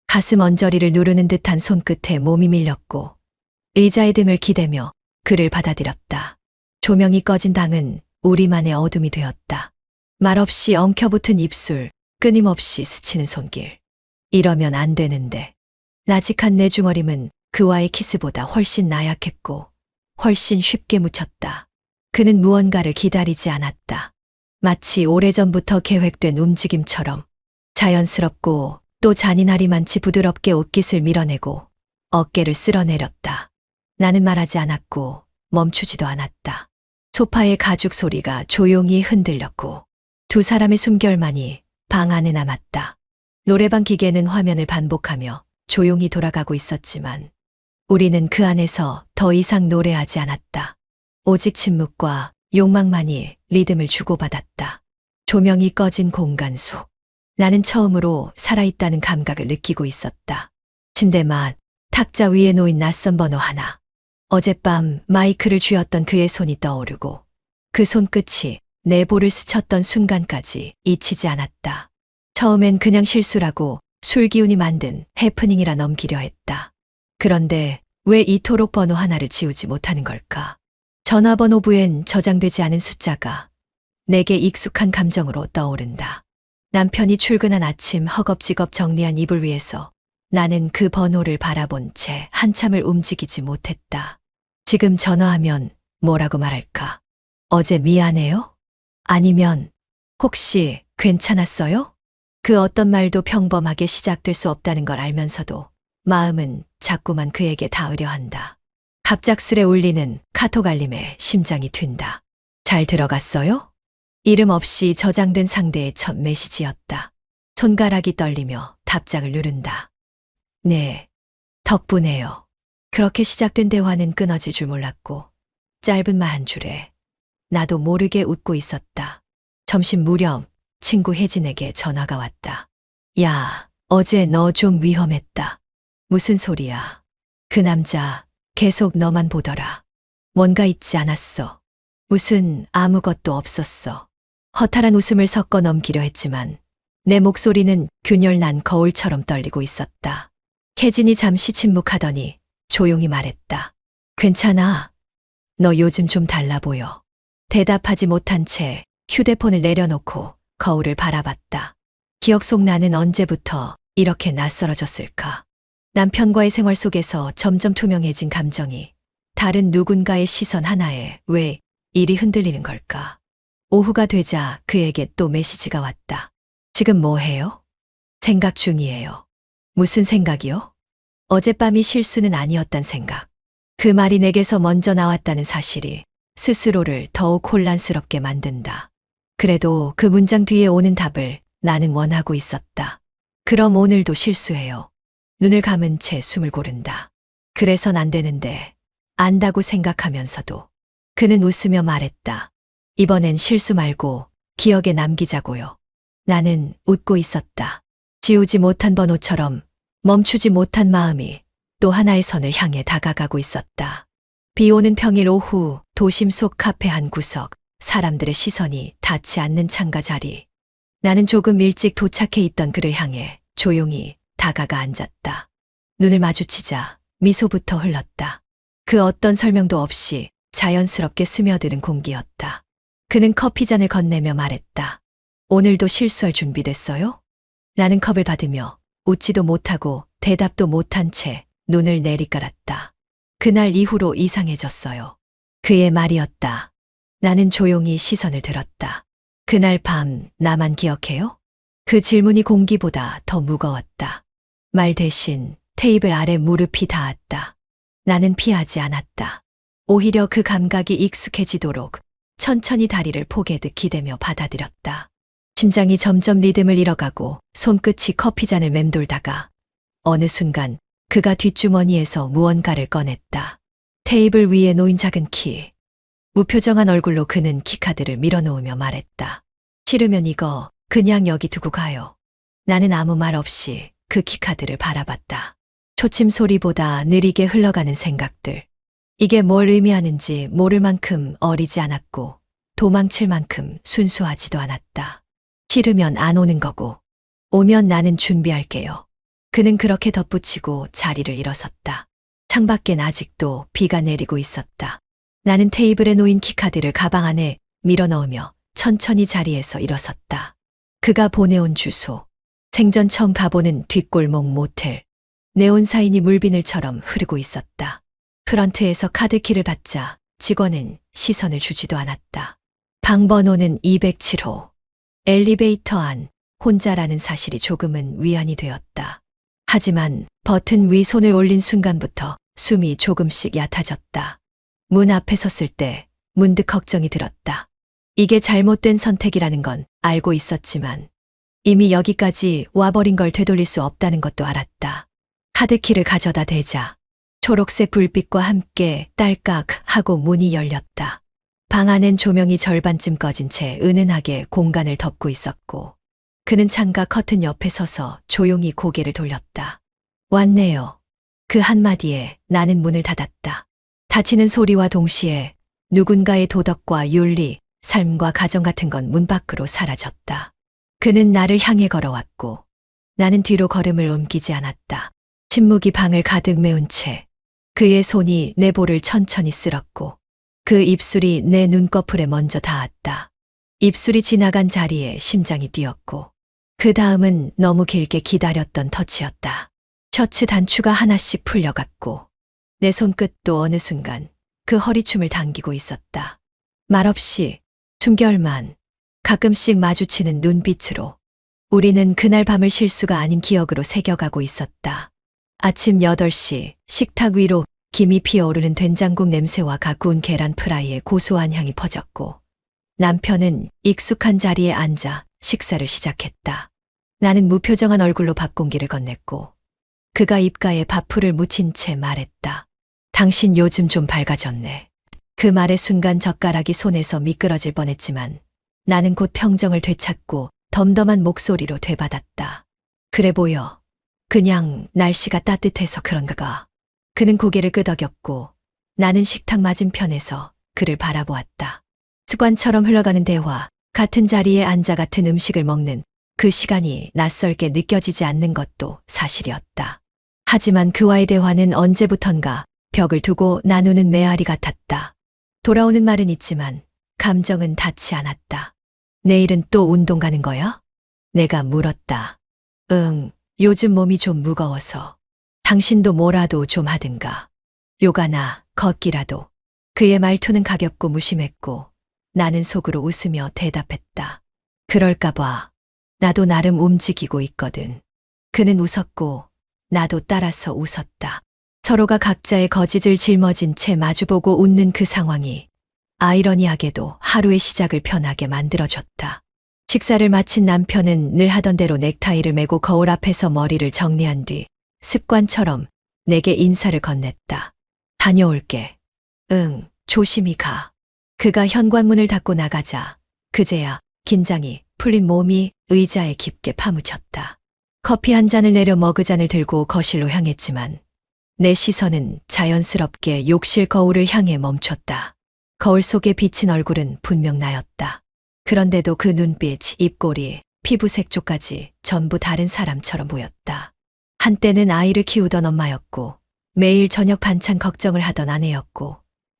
가슴 언저리를 누르는 듯한 손끝에 몸이 밀렸고 의자의 등을 기대며 그를 받아들였다. 조명이 꺼진 방은 우리만의 어둠이 되었다. 말없이 엉켜붙은 입술, 끊임없이 스치는 손길. 이러면 안 되는데. 나직한 내 중얼임은 그와의 키스보다 훨씬 나약했고 훨씬 쉽게 묻혔다. 그는 무언가를 기다리지 않았다. 마치 오래전부터 계획된 움직임처럼 자연스럽고 또 잔인하리만치 부드럽게 옷깃을 밀어내고 어깨를 쓸어내렸다. 나는 말하지 않았고 멈추지도 않았다. 소파의 가죽 소리가 조용히 흔들렸고 두 사람의 숨결만이 방 안에 남았다. 노래방 기계는 화면을 반복하며 조용히 돌아가고 있었지만 우리는 그 안에서 더 이상 노래하지 않았다. 오직 침묵과 욕망만이 리듬을 주고받았다. 조명이 꺼진 공간 속. 나는 처음으로 살아있다는 감각을 느끼고 있었다. 침대 mat, 탁자 위에 놓인 낯선 번호 하나. 어젯밤 마이크를 쥐었던 그의 손이 떠오르고 그 손끝이 내 볼을 스쳤던 순간까지 잊히지 않았다. 처음엔 그냥 실수라고 술기운이 만든 해프닝이라 넘기려 했다. 그런데 왜 이토록 번호 하나를 지우지 못하는 걸까? 전화번호부엔 저장되지 않은 숫자가 내게 익숙한 감정으로 떠오른다. 남편이 출근한 아침 허겁지겁 정리한 이불 위에서 나는 그 번호를 바라본 채 한참을 움직이지 못했다. 지금 전화하면 뭐라고 말할까? 어제 미안해요? 아니면 혹시 괜찮았어요? 그 어떤 말도 평범하게 시작될 수 없다는 걸 알면서도 마음은 자꾸만 그에게 닿으려 한다. 갑작스레 울리는 카톡 알림에 심장이 튑다. 잘 들어갔어요? 이름 없이 저장된 상대의 첫 메시지였다. 손가락이 떨리며 답장을 누른다. 네, 덕분에요. 그렇게 시작된 대화는 끊어질 줄 몰랐고 짧은 말 한 줄에 나도 모르게 웃고 있었다. 점심 무렵 친구 혜진에게 전화가 왔다. 야, 어제 너 좀 위험했다. 무슨 소리야? 그 남자 계속 너만 보더라. 뭔가 있지 않았어. 무슨 아무것도 없었어. 허탈한 웃음을 섞어 넘기려 했지만 내 목소리는 균열난 거울처럼 떨리고 있었다. 혜진이 잠시 침묵하더니 조용히 말했다. 괜찮아. 너 요즘 좀 달라 보여. 대답하지 못한 채 휴대폰을 내려놓고 거울을 바라봤다. 기억 속 나는 언제부터 이렇게 낯설어졌을까? 남편과의 생활 속에서 점점 투명해진 감정이 다른 누군가의 시선 하나에 왜 이리 흔들리는 걸까? 오후가 되자 그에게 또 메시지가 왔다. 지금 뭐 해요? 생각 중이에요. 무슨 생각이요? 어젯밤이 실수는 아니었단 생각. 그 말이 내게서 먼저 나왔다는 사실이 스스로를 더욱 혼란스럽게 만든다. 그래도 그 문장 뒤에 오는 답을 나는 원하고 있었다. 그럼 오늘도 실수해요. 눈을 감은 채 숨을 고른다. 그래선 안 되는데 안다고 생각하면서도 그는 웃으며 말했다. 이번엔 실수 말고 기억에 남기자고요. 나는 웃고 있었다. 지우지 못한 번호처럼 멈추지 못한 마음이 또 하나의 선을 향해 다가가고 있었다. 비 오는 평일 오후 도심 속 카페 한 구석, 사람들의 시선이 닿지 않는 창가 자리. 나는 조금 일찍 도착해 있던 그를 향해 조용히 다가가 앉았다. 눈을 마주치자 미소부터 흘렀다. 그 어떤 설명도 없이 자연스럽게 스며드는 공기였다. 그는 커피잔을 건네며 말했다. 오늘도 실수할 준비됐어요? 나는 컵을 받으며 웃지도 못하고 대답도 못한 채 눈을 내리깔았다. 그날 이후로 이상해졌어요. 그의 말이었다. 나는 조용히 시선을 들었다. 그날 밤 나만 기억해요? 그 질문이 공기보다 더 무거웠다. 말 대신 테이블 아래 무릎이 닿았다. 나는 피하지 않았다. 오히려 그 감각이 익숙해지도록 천천히 다리를 포개듯 기대며 받아들였다. 심장이 점점 리듬을 잃어가고 손끝이 커피잔을 맴돌다가 어느 순간 그가 뒷주머니에서 무언가를 꺼냈다. 테이블 위에 놓인 작은 키. 무표정한 얼굴로 그는 키카드를 밀어놓으며 말했다. 싫으면 이거 그냥 여기 두고 가요. 나는 아무 말 없이 그 키카드를 바라봤다. 초침 소리보다 느리게 흘러가는 생각들. 이게 뭘 의미하는지 모를 만큼 어리지 않았고 도망칠 만큼 순수하지도 않았다. 싫으면 안 오는 거고 오면 나는 준비할게요. 그는 그렇게 덧붙이고 자리를 일어섰다. 창밖엔 아직도 비가 내리고 있었다. 나는 테이블에 놓인 키카드를 가방 안에 밀어넣으며 천천히 자리에서 일어섰다. 그가 보내온 주소. 생전 처음 가보는 뒷골목 모텔. 네온사인이 물비늘처럼 흐르고 있었다. 프런트에서 카드키를 받자 직원은 시선을 주지도 않았다. 방 번호는 207호. 엘리베이터 안 혼자라는 사실이 조금은 위안이 되었다. 하지만 버튼 위 손을 올린 순간부터 숨이 조금씩 얕아졌다. 문 앞에 섰을 때 문득 걱정이 들었다. 이게 잘못된 선택이라는 건 알고 있었지만 이미 여기까지 와버린 걸 되돌릴 수 없다는 것도 알았다. 카드키를 가져다 대자 초록색 불빛과 함께 딸깍 하고 문이 열렸다. 방 안엔 조명이 절반쯤 꺼진 채 은은하게 공간을 덮고 있었고 그는 창가 커튼 옆에 서서 조용히 고개를 돌렸다. 왔네요. 그 한마디에 나는 문을 닫았다. 닫히는 소리와 동시에 누군가의 도덕과 윤리, 삶과 가정 같은 건 문 밖으로 사라졌다. 그는 나를 향해 걸어왔고 나는 뒤로 걸음을 옮기지 않았다. 침묵이 방을 가득 메운 채 그의 손이 내 볼을 천천히 쓸었고 그 입술이 내 눈꺼풀에 먼저 닿았다. 입술이 지나간 자리에 심장이 뛰었고 그 다음은 너무 길게 기다렸던 터치였다. 셔츠 단추가 하나씩 풀려갔고 내 손끝도 어느 순간 그 허리춤을 당기고 있었다. 말없이 숨결만 가끔씩 마주치는 눈빛으로 우리는 그날 밤을 실수가 아닌 기억으로 새겨가고 있었다. 아침 8시 식탁 위로 김이 피어오르는 된장국 냄새와 가꾸운 계란 프라이의 고소한 향이 퍼졌고 남편은 익숙한 자리에 앉아 식사를 시작했다. 나는 무표정한 얼굴로 밥 공기를 건넸고 그가 입가에 밥풀을 묻힌 채 말했다. 당신 요즘 좀 밝아졌네. 그 말의 순간 젓가락이 손에서 미끄러질 뻔했지만 나는 곧 평정을 되찾고 덤덤한 목소리로 되받았다. 그래 보여. 그냥 날씨가 따뜻해서 그런가. 그는 고개를 끄덕였고 나는 식탁 맞은편에서 그를 바라보았다. 습관처럼 흘러가는 대화, 같은 자리에 앉아 같은 음식을 먹는 그 시간이 낯설게 느껴지지 않는 것도 사실이었다. 하지만 그와의 대화는 언제부턴가 벽을 두고 나누는 메아리 같았다. 돌아오는 말은 있지만 감정은 닿지 않았다. 내일은 또 운동 가는 거야? 내가 물었다. 응, 요즘 몸이 좀 무거워서. 당신도 뭐라도 좀 하든가. 요가나 걷기라도. 그의 말투는 가볍고 무심했고 나는 속으로 웃으며 대답했다. 그럴까 봐. 나도 나름 움직이고 있거든. 그는 웃었고 나도 따라서 웃었다. 서로가 각자의 거짓을 짊어진 채 마주보고 웃는 그 상황이 아이러니하게도 하루의 시작을 편하게 만들어줬다. 식사를 마친 남편은 늘 하던 대로 넥타이를 매고 거울 앞에서 머리를 정리한 뒤 습관처럼 내게 인사를 건넸다. 다녀올게. 응, 조심히 가. 그가 현관문을 닫고 나가자 그제야 긴장이 풀린 몸이 의자에 깊게 파묻혔다. 커피 한 잔을 내려 머그잔을 들고 거실로 향했지만 내 시선은 자연스럽게 욕실 거울을 향해 멈췄다. 거울 속에 비친 얼굴은 분명 나였다. 그런데도 그 눈빛, 입꼬리, 피부색 쪽까지 전부 다른 사람처럼 보였다. 한때는 아이를 키우던 엄마였고 매일 저녁 반찬 걱정을 하던 아내였고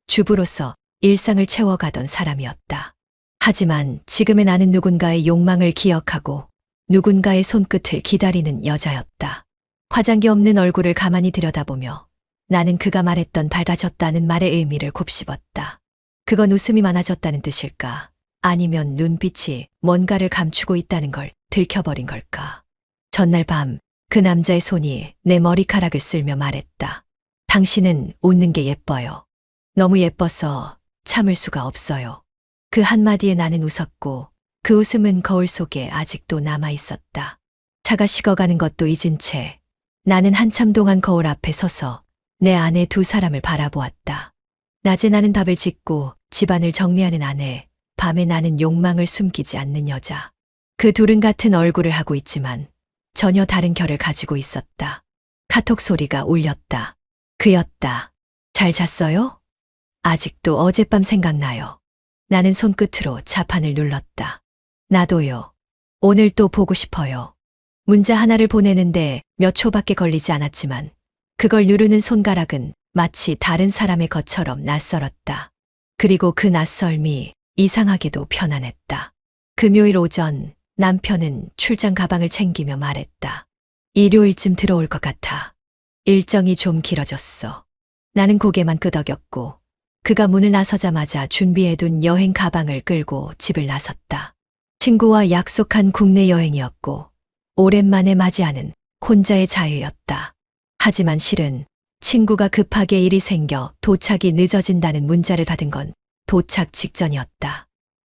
주부로서 일상을 채워가던 사람이었다. 하지만 지금의 나는 누군가의 욕망을 기억하고 누군가의 손끝을 기다리는 여자였다. 화장기 없는 얼굴을 가만히 들여다보며 나는 그가 말했던 밝아졌다는 말의 의미를 곱씹었다. 그건 웃음이 많아졌다는 뜻일까? 아니면 눈빛이 뭔가를 감추고 있다는 걸 들켜버린 걸까? 전날 밤 그 남자의 손이 내 머리카락을 쓸며 말했다. 당신은 웃는 게 예뻐요. 너무 예뻐서 참을 수가 없어요. 그 한마디에 나는 웃었고 그 웃음은 거울 속에 아직도 남아 있었다. 차가 식어가는 것도 잊은 채 나는 한참 동안 거울 앞에 서서 내 안에 두 사람을 바라보았다. 낮에 나는 답을 짓고 집안을 정리하는 아내, 밤에 나는 욕망을 숨기지 않는 여자. 그 둘은 같은 얼굴을 하고 있지만 전혀 다른 결을 가지고 있었다. 카톡 소리가 울렸다. 그였다. 잘 잤어요? 아직도 어젯밤 생각나요. 나는 손끝으로 자판을 눌렀다. 나도요. 오늘 또 보고 싶어요. 문자 하나를 보내는데 몇 초밖에 걸리지 않았지만 그걸 누르는 손가락은 마치 다른 사람의 것처럼 낯설었다. 그리고 그 낯설미 이상하게도 편안했다. 금요일 오전 남편은 출장 가방을 챙기며 말했다. 일요일쯤 들어올 것 같아. 일정이 좀 길어졌어. 나는 고개만 끄덕였고 그가 문을 나서자마자 준비해둔 여행 가방을 끌고 집을 나섰다. 친구와 약속한 국내 여행이었고 오랜만에 맞이하는 혼자의 자유였다. 하지만 실은 친구가 급하게 일이 생겨 도착이 늦어진다는 문자를 받은 건 도착 직전이었다.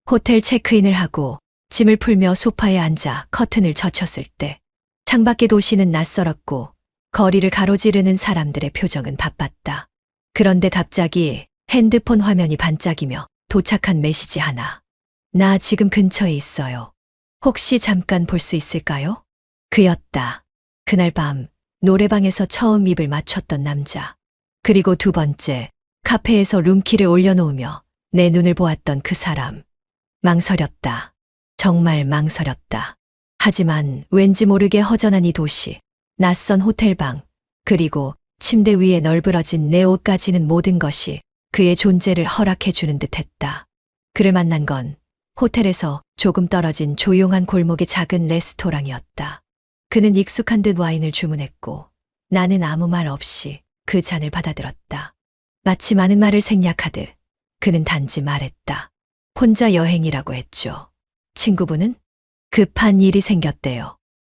호텔 체크인을 하고 짐을 풀며 소파에 앉아 커튼을 젖혔을 때 창밖의 도시는 낯설었고 거리를 가로지르는 사람들의 표정은 바빴다. 그런데 갑자기 핸드폰 화면이 반짝이며 도착한 메시지 하나. 나 지금 근처에 있어요. 혹시 잠깐 볼 수 있을까요? 그였다. 그날 밤 노래방에서 처음 입을 맞췄던 남자. 그리고 두 번째, 카페에서 룸키를 올려놓으며 내 눈을 보았던 그 사람. 망설였다. 정말 망설였다. 하지만 왠지 모르게 허전한 이 도시, 낯선 호텔방, 그리고 침대 위에 널브러진 내 옷까지는 모든 것이 그의 존재를 허락해주는 듯했다. 그를 만난 건 호텔에서 조금 떨어진 조용한 골목의 작은 레스토랑이었다. 그는 익숙한 듯 와인을 주문했고 나는 아무 말 없이 그 잔을 받아들었다. 마치 많은 말을 생략하듯 그는 단지 말했다. 혼자 여행이라고 했죠. 친구분은? 급한 일이 생겼대요.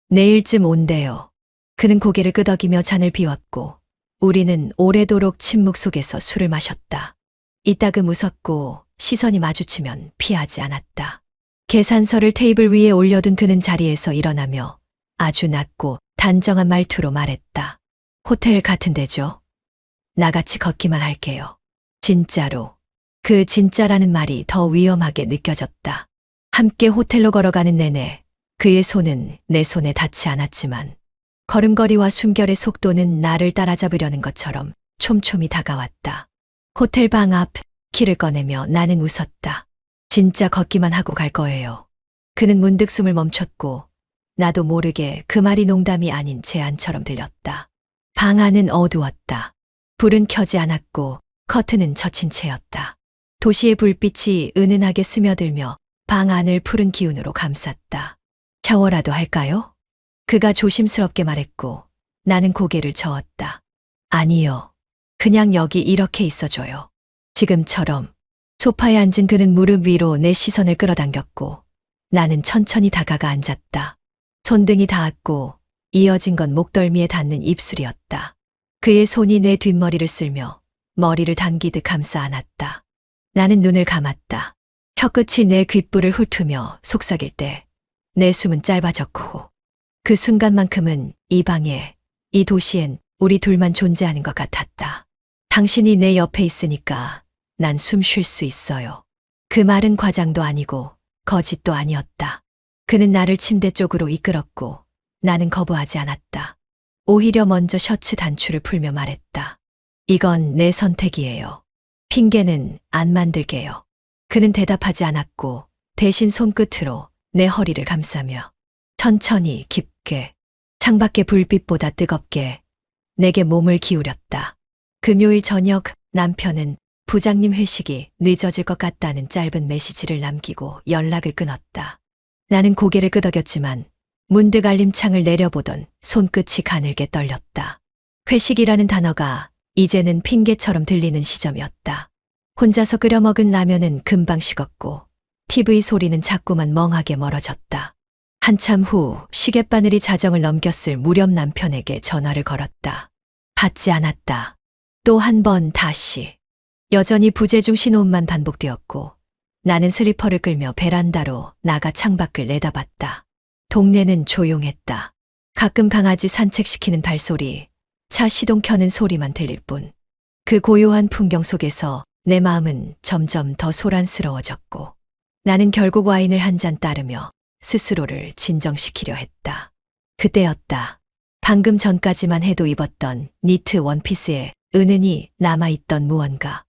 내일쯤 온대요. 그는 고개를 끄덕이며 잔을 비웠고 우리는 오래도록 침묵 속에서 술을 마셨다. 이따금 웃었고 시선이 마주치면 피하지 않았다. 계산서를 테이블 위에 올려둔 그는 자리에서 일어나며 아주 낮고 단정한 말투로 말했다. 호텔 같은 데죠? 나같이 걷기만 할게요. 진짜로. 그 진짜라는 말이 더 위험하게 느껴졌다. 함께 호텔로 걸어가는 내내 그의 손은 내 손에 닿지 않았지만 걸음걸이와 숨결의 속도는 나를 따라잡으려는 것처럼 촘촘히 다가왔다. 호텔 방 앞 키를 꺼내며 나는 웃었다. 진짜 걷기만 하고 갈 거예요. 그는 문득 숨을 멈췄고 나도 모르게 그 말이 농담이 아닌 제안처럼 들렸다. 방 안은 어두웠다. 불은 켜지 않았고 커튼은 젖힌 채였다. 도시의 불빛이 은은하게 스며들며 방 안을 푸른 기운으로 감쌌다. 샤워라도 할까요? 그가 조심스럽게 말했고 나는 고개를 저었다. 아니요. 그냥 여기 이렇게 있어줘요. 지금처럼. 소파에 앉은 그는 무릎 위로 내 시선을 끌어당겼고 나는 천천히 다가가 앉았다. 손등이 닿았고 이어진 건 목덜미에 닿는 입술이었다. 그의 손이 내 뒷머리를 쓸며 머리를 당기듯 감싸 안았다. 나는 눈을 감았다. 혀끝이 내 귓불을 훑으며 속삭일 때 내 숨은 짧아졌고 그 순간만큼은 이 방에, 이 도시엔 우리 둘만 존재하는 것 같았다. 당신이 내 옆에 있으니까 난 숨 쉴 수 있어요. 그 말은 과장도 아니고 거짓도 아니었다. 그는 나를 침대 쪽으로 이끌었고 나는 거부하지 않았다. 오히려 먼저 셔츠 단추를 풀며 말했다. 이건 내 선택이에요. 핑계는 안 만들게요. 그는 대답하지 않았고 대신 손끝으로 내 허리를 감싸며 천천히 깊게 창밖의 불빛보다 뜨겁게 내게 몸을 기울였다. 금요일 저녁 남편은 부장님 회식이 늦어질 것 같다는 짧은 메시지를 남기고 연락을 끊었다. 나는 고개를 끄덕였지만 문득 알림창을 내려보던 손끝이 가늘게 떨렸다. 회식이라는 단어가 이제는 핑계처럼 들리는 시점이었다. 혼자서 끓여 먹은 라면은 금방 식었고 TV 소리는 자꾸만 멍하게 멀어졌다. 한참 후 시계바늘이 자정을 넘겼을 무렵 남편에게 전화를 걸었다. 받지 않았다. 또 한 번 다시. 여전히 부재중 신호음만 반복되었고 나는 슬리퍼를 끌며 베란다로 나가 창밖을 내다봤다. 동네는 조용했다. 가끔 강아지 산책시키는 발소리, 차 시동 켜는 소리만 들릴 뿐. 그 고요한 풍경 속에서 내 마음은 점점 더 소란스러워졌고 나는 결국 와인을 한 잔 따르며 스스로를 진정시키려 했다. 그때였다. 방금 전까지만 해도 입었던 니트 원피스에 은은히 남아있던 무언가.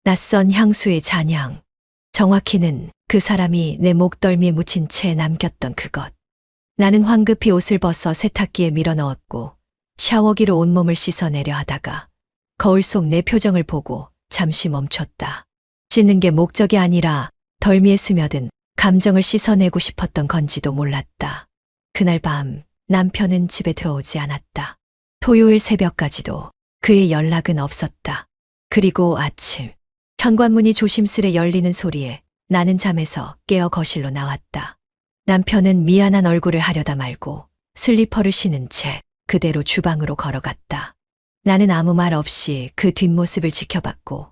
낯선 향수의 잔향. 정확히는 그 사람이 내 목덜미에 묻힌 채 남겼던 그것. 나는 황급히 옷을 벗어 세탁기에 밀어 넣었고 샤워기로 온몸을 씻어내려 하다가 거울 속 내 표정을 보고 잠시 멈췄다. 씻는 게 목적이 아니라 덜미에 스며든 감정을 씻어내고 싶었던 건지도 몰랐다. 그날 밤 남편은 집에 들어오지 않았다. 토요일 새벽까지도 그의 연락은 없었다. 그리고 아침 현관문이 조심스레 열리는 소리에 나는 잠에서 깨어 거실로 나왔다. 남편은 미안한 얼굴을 하려다 말고 슬리퍼를 신은 채 그대로 주방으로 걸어갔다. 나는 아무 말 없이 그 뒷모습을 지켜봤고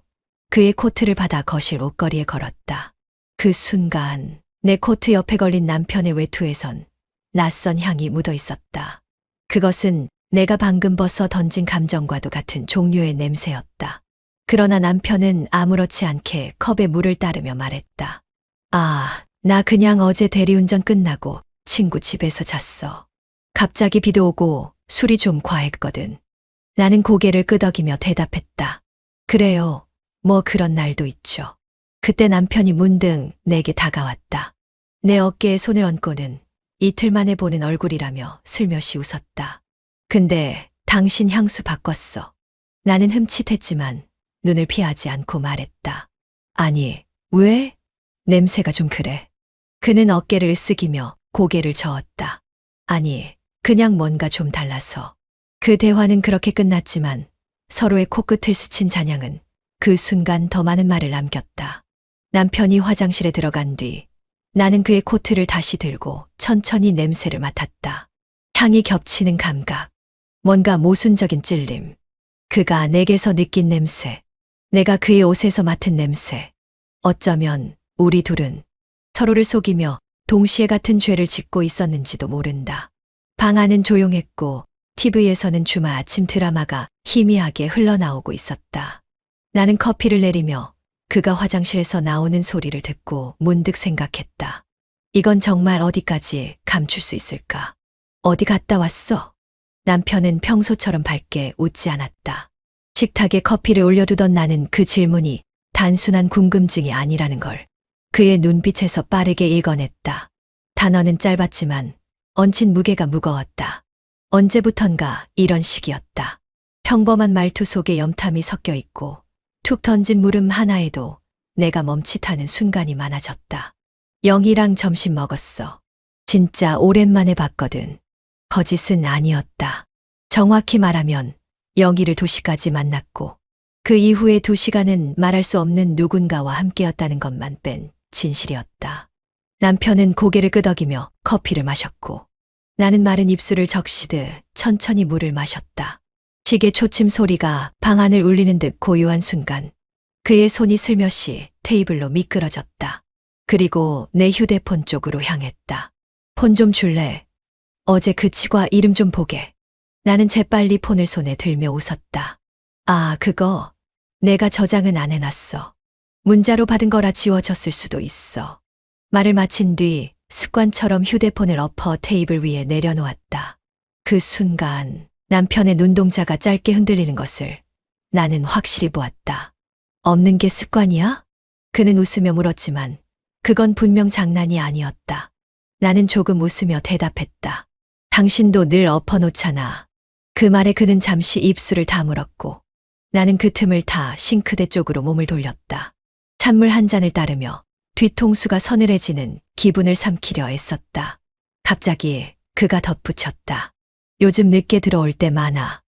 그의 코트를 받아 거실 옷걸이에 걸었다. 그 순간 내 코트 옆에 걸린 남편의 외투에선 낯선 향이 묻어 있었다. 그것은 내가 방금 벗어 던진 감정과도 같은 종류의 냄새였다. 그러나 남편은 아무렇지 않게 컵에 물을 따르며 말했다. 아, 나 그냥 어제 대리운전 끝나고 친구 집에서 잤어. 갑자기 비도 오고 술이 좀 과했거든. 나는 고개를 끄덕이며 대답했다. 그래요. 뭐 그런 날도 있죠. 그때 남편이 문득 내게 다가왔다. 내 어깨에 손을 얹고는 이틀 만에 보는 얼굴이라며 슬며시 웃었다. 근데 당신 향수 바꿨어. 나는 흠칫했지만 눈을 피하지 않고 말했다. 아니, 왜? 냄새가 좀 그래. 그는 어깨를 으쓱이며 고개를 저었다. 아니, 그냥 뭔가 좀 달라서. 그 대화는 그렇게 끝났지만 서로의 코끝을 스친 잔향은 그 순간 더 많은 말을 남겼다. 남편이 화장실에 들어간 뒤 나는 그의 코트를 다시 들고 천천히 냄새를 맡았다. 향이 겹치는 감각, 뭔가 모순적인 찔림. 그가 내게서 느낀 냄새, 내가 그의 옷에서 맡은 냄새. 어쩌면 우리 둘은 서로를 속이며 동시에 같은 죄를 짓고 있었는지도 모른다. 방 안은 조용했고 TV에서는 주말 아침 드라마가 희미하게 흘러나오고 있었다. 나는 커피를 내리며 그가 화장실에서 나오는 소리를 듣고 문득 생각했다. 이건 정말 어디까지 감출 수 있을까? 어디 갔다 왔어? 남편은 평소처럼 밝게 웃지 않았다. 식탁에 커피를 올려두던 나는 그 질문이 단순한 궁금증이 아니라는 걸 그의 눈빛에서 빠르게 읽어냈다. 단어는 짧았지만 얹힌 무게가 무거웠다. 언제부턴가 이런 식이었다. 평범한 말투 속에 염탐이 섞여 있고 툭 던진 물음 하나에도 내가 멈칫하는 순간이 많아졌다. 영희랑 점심 먹었어. 진짜 오랜만에 봤거든. 거짓은 아니었다. 정확히 말하면 영희를 2시까지 만났고 그 이후의 2시간은 말할 수 없는 누군가와 함께였다는 것만 뺀 진실이었다. 남편은 고개를 끄덕이며 커피를 마셨고 나는 마른 입술을 적시듯 천천히 물을 마셨다. 시계 초침 소리가 방 안을 울리는 듯 고요한 순간 그의 손이 슬며시 테이블로 미끄러졌다. 그리고 내 휴대폰 쪽으로 향했다. 폰 좀 줄래? 어제 그 치과 이름 좀 보게. 나는 재빨리 폰을 손에 들며 웃었다. 아, 그거 내가 저장은 안 해놨어. 문자로 받은 거라 지워졌을 수도 있어. 말을 마친 뒤 습관처럼 휴대폰을 엎어 테이블 위에 내려놓았다. 그 순간 남편의 눈동자가 짧게 흔들리는 것을 나는 확실히 보았다. 없는 게 습관이야? 그는 웃으며 물었지만 그건 분명 장난이 아니었다. 나는 조금 웃으며 대답했다. 당신도 늘 엎어놓잖아. 그 말에 그는 잠시 입술을 다물었고 나는 그 틈을 타 싱크대 쪽으로 몸을 돌렸다. 찬물 한 잔을 따르며 뒤통수가 서늘해지는 기분을 삼키려 애썼다. 갑자기 그가 덧붙였다. 요즘 늦게 들어올 때 많아.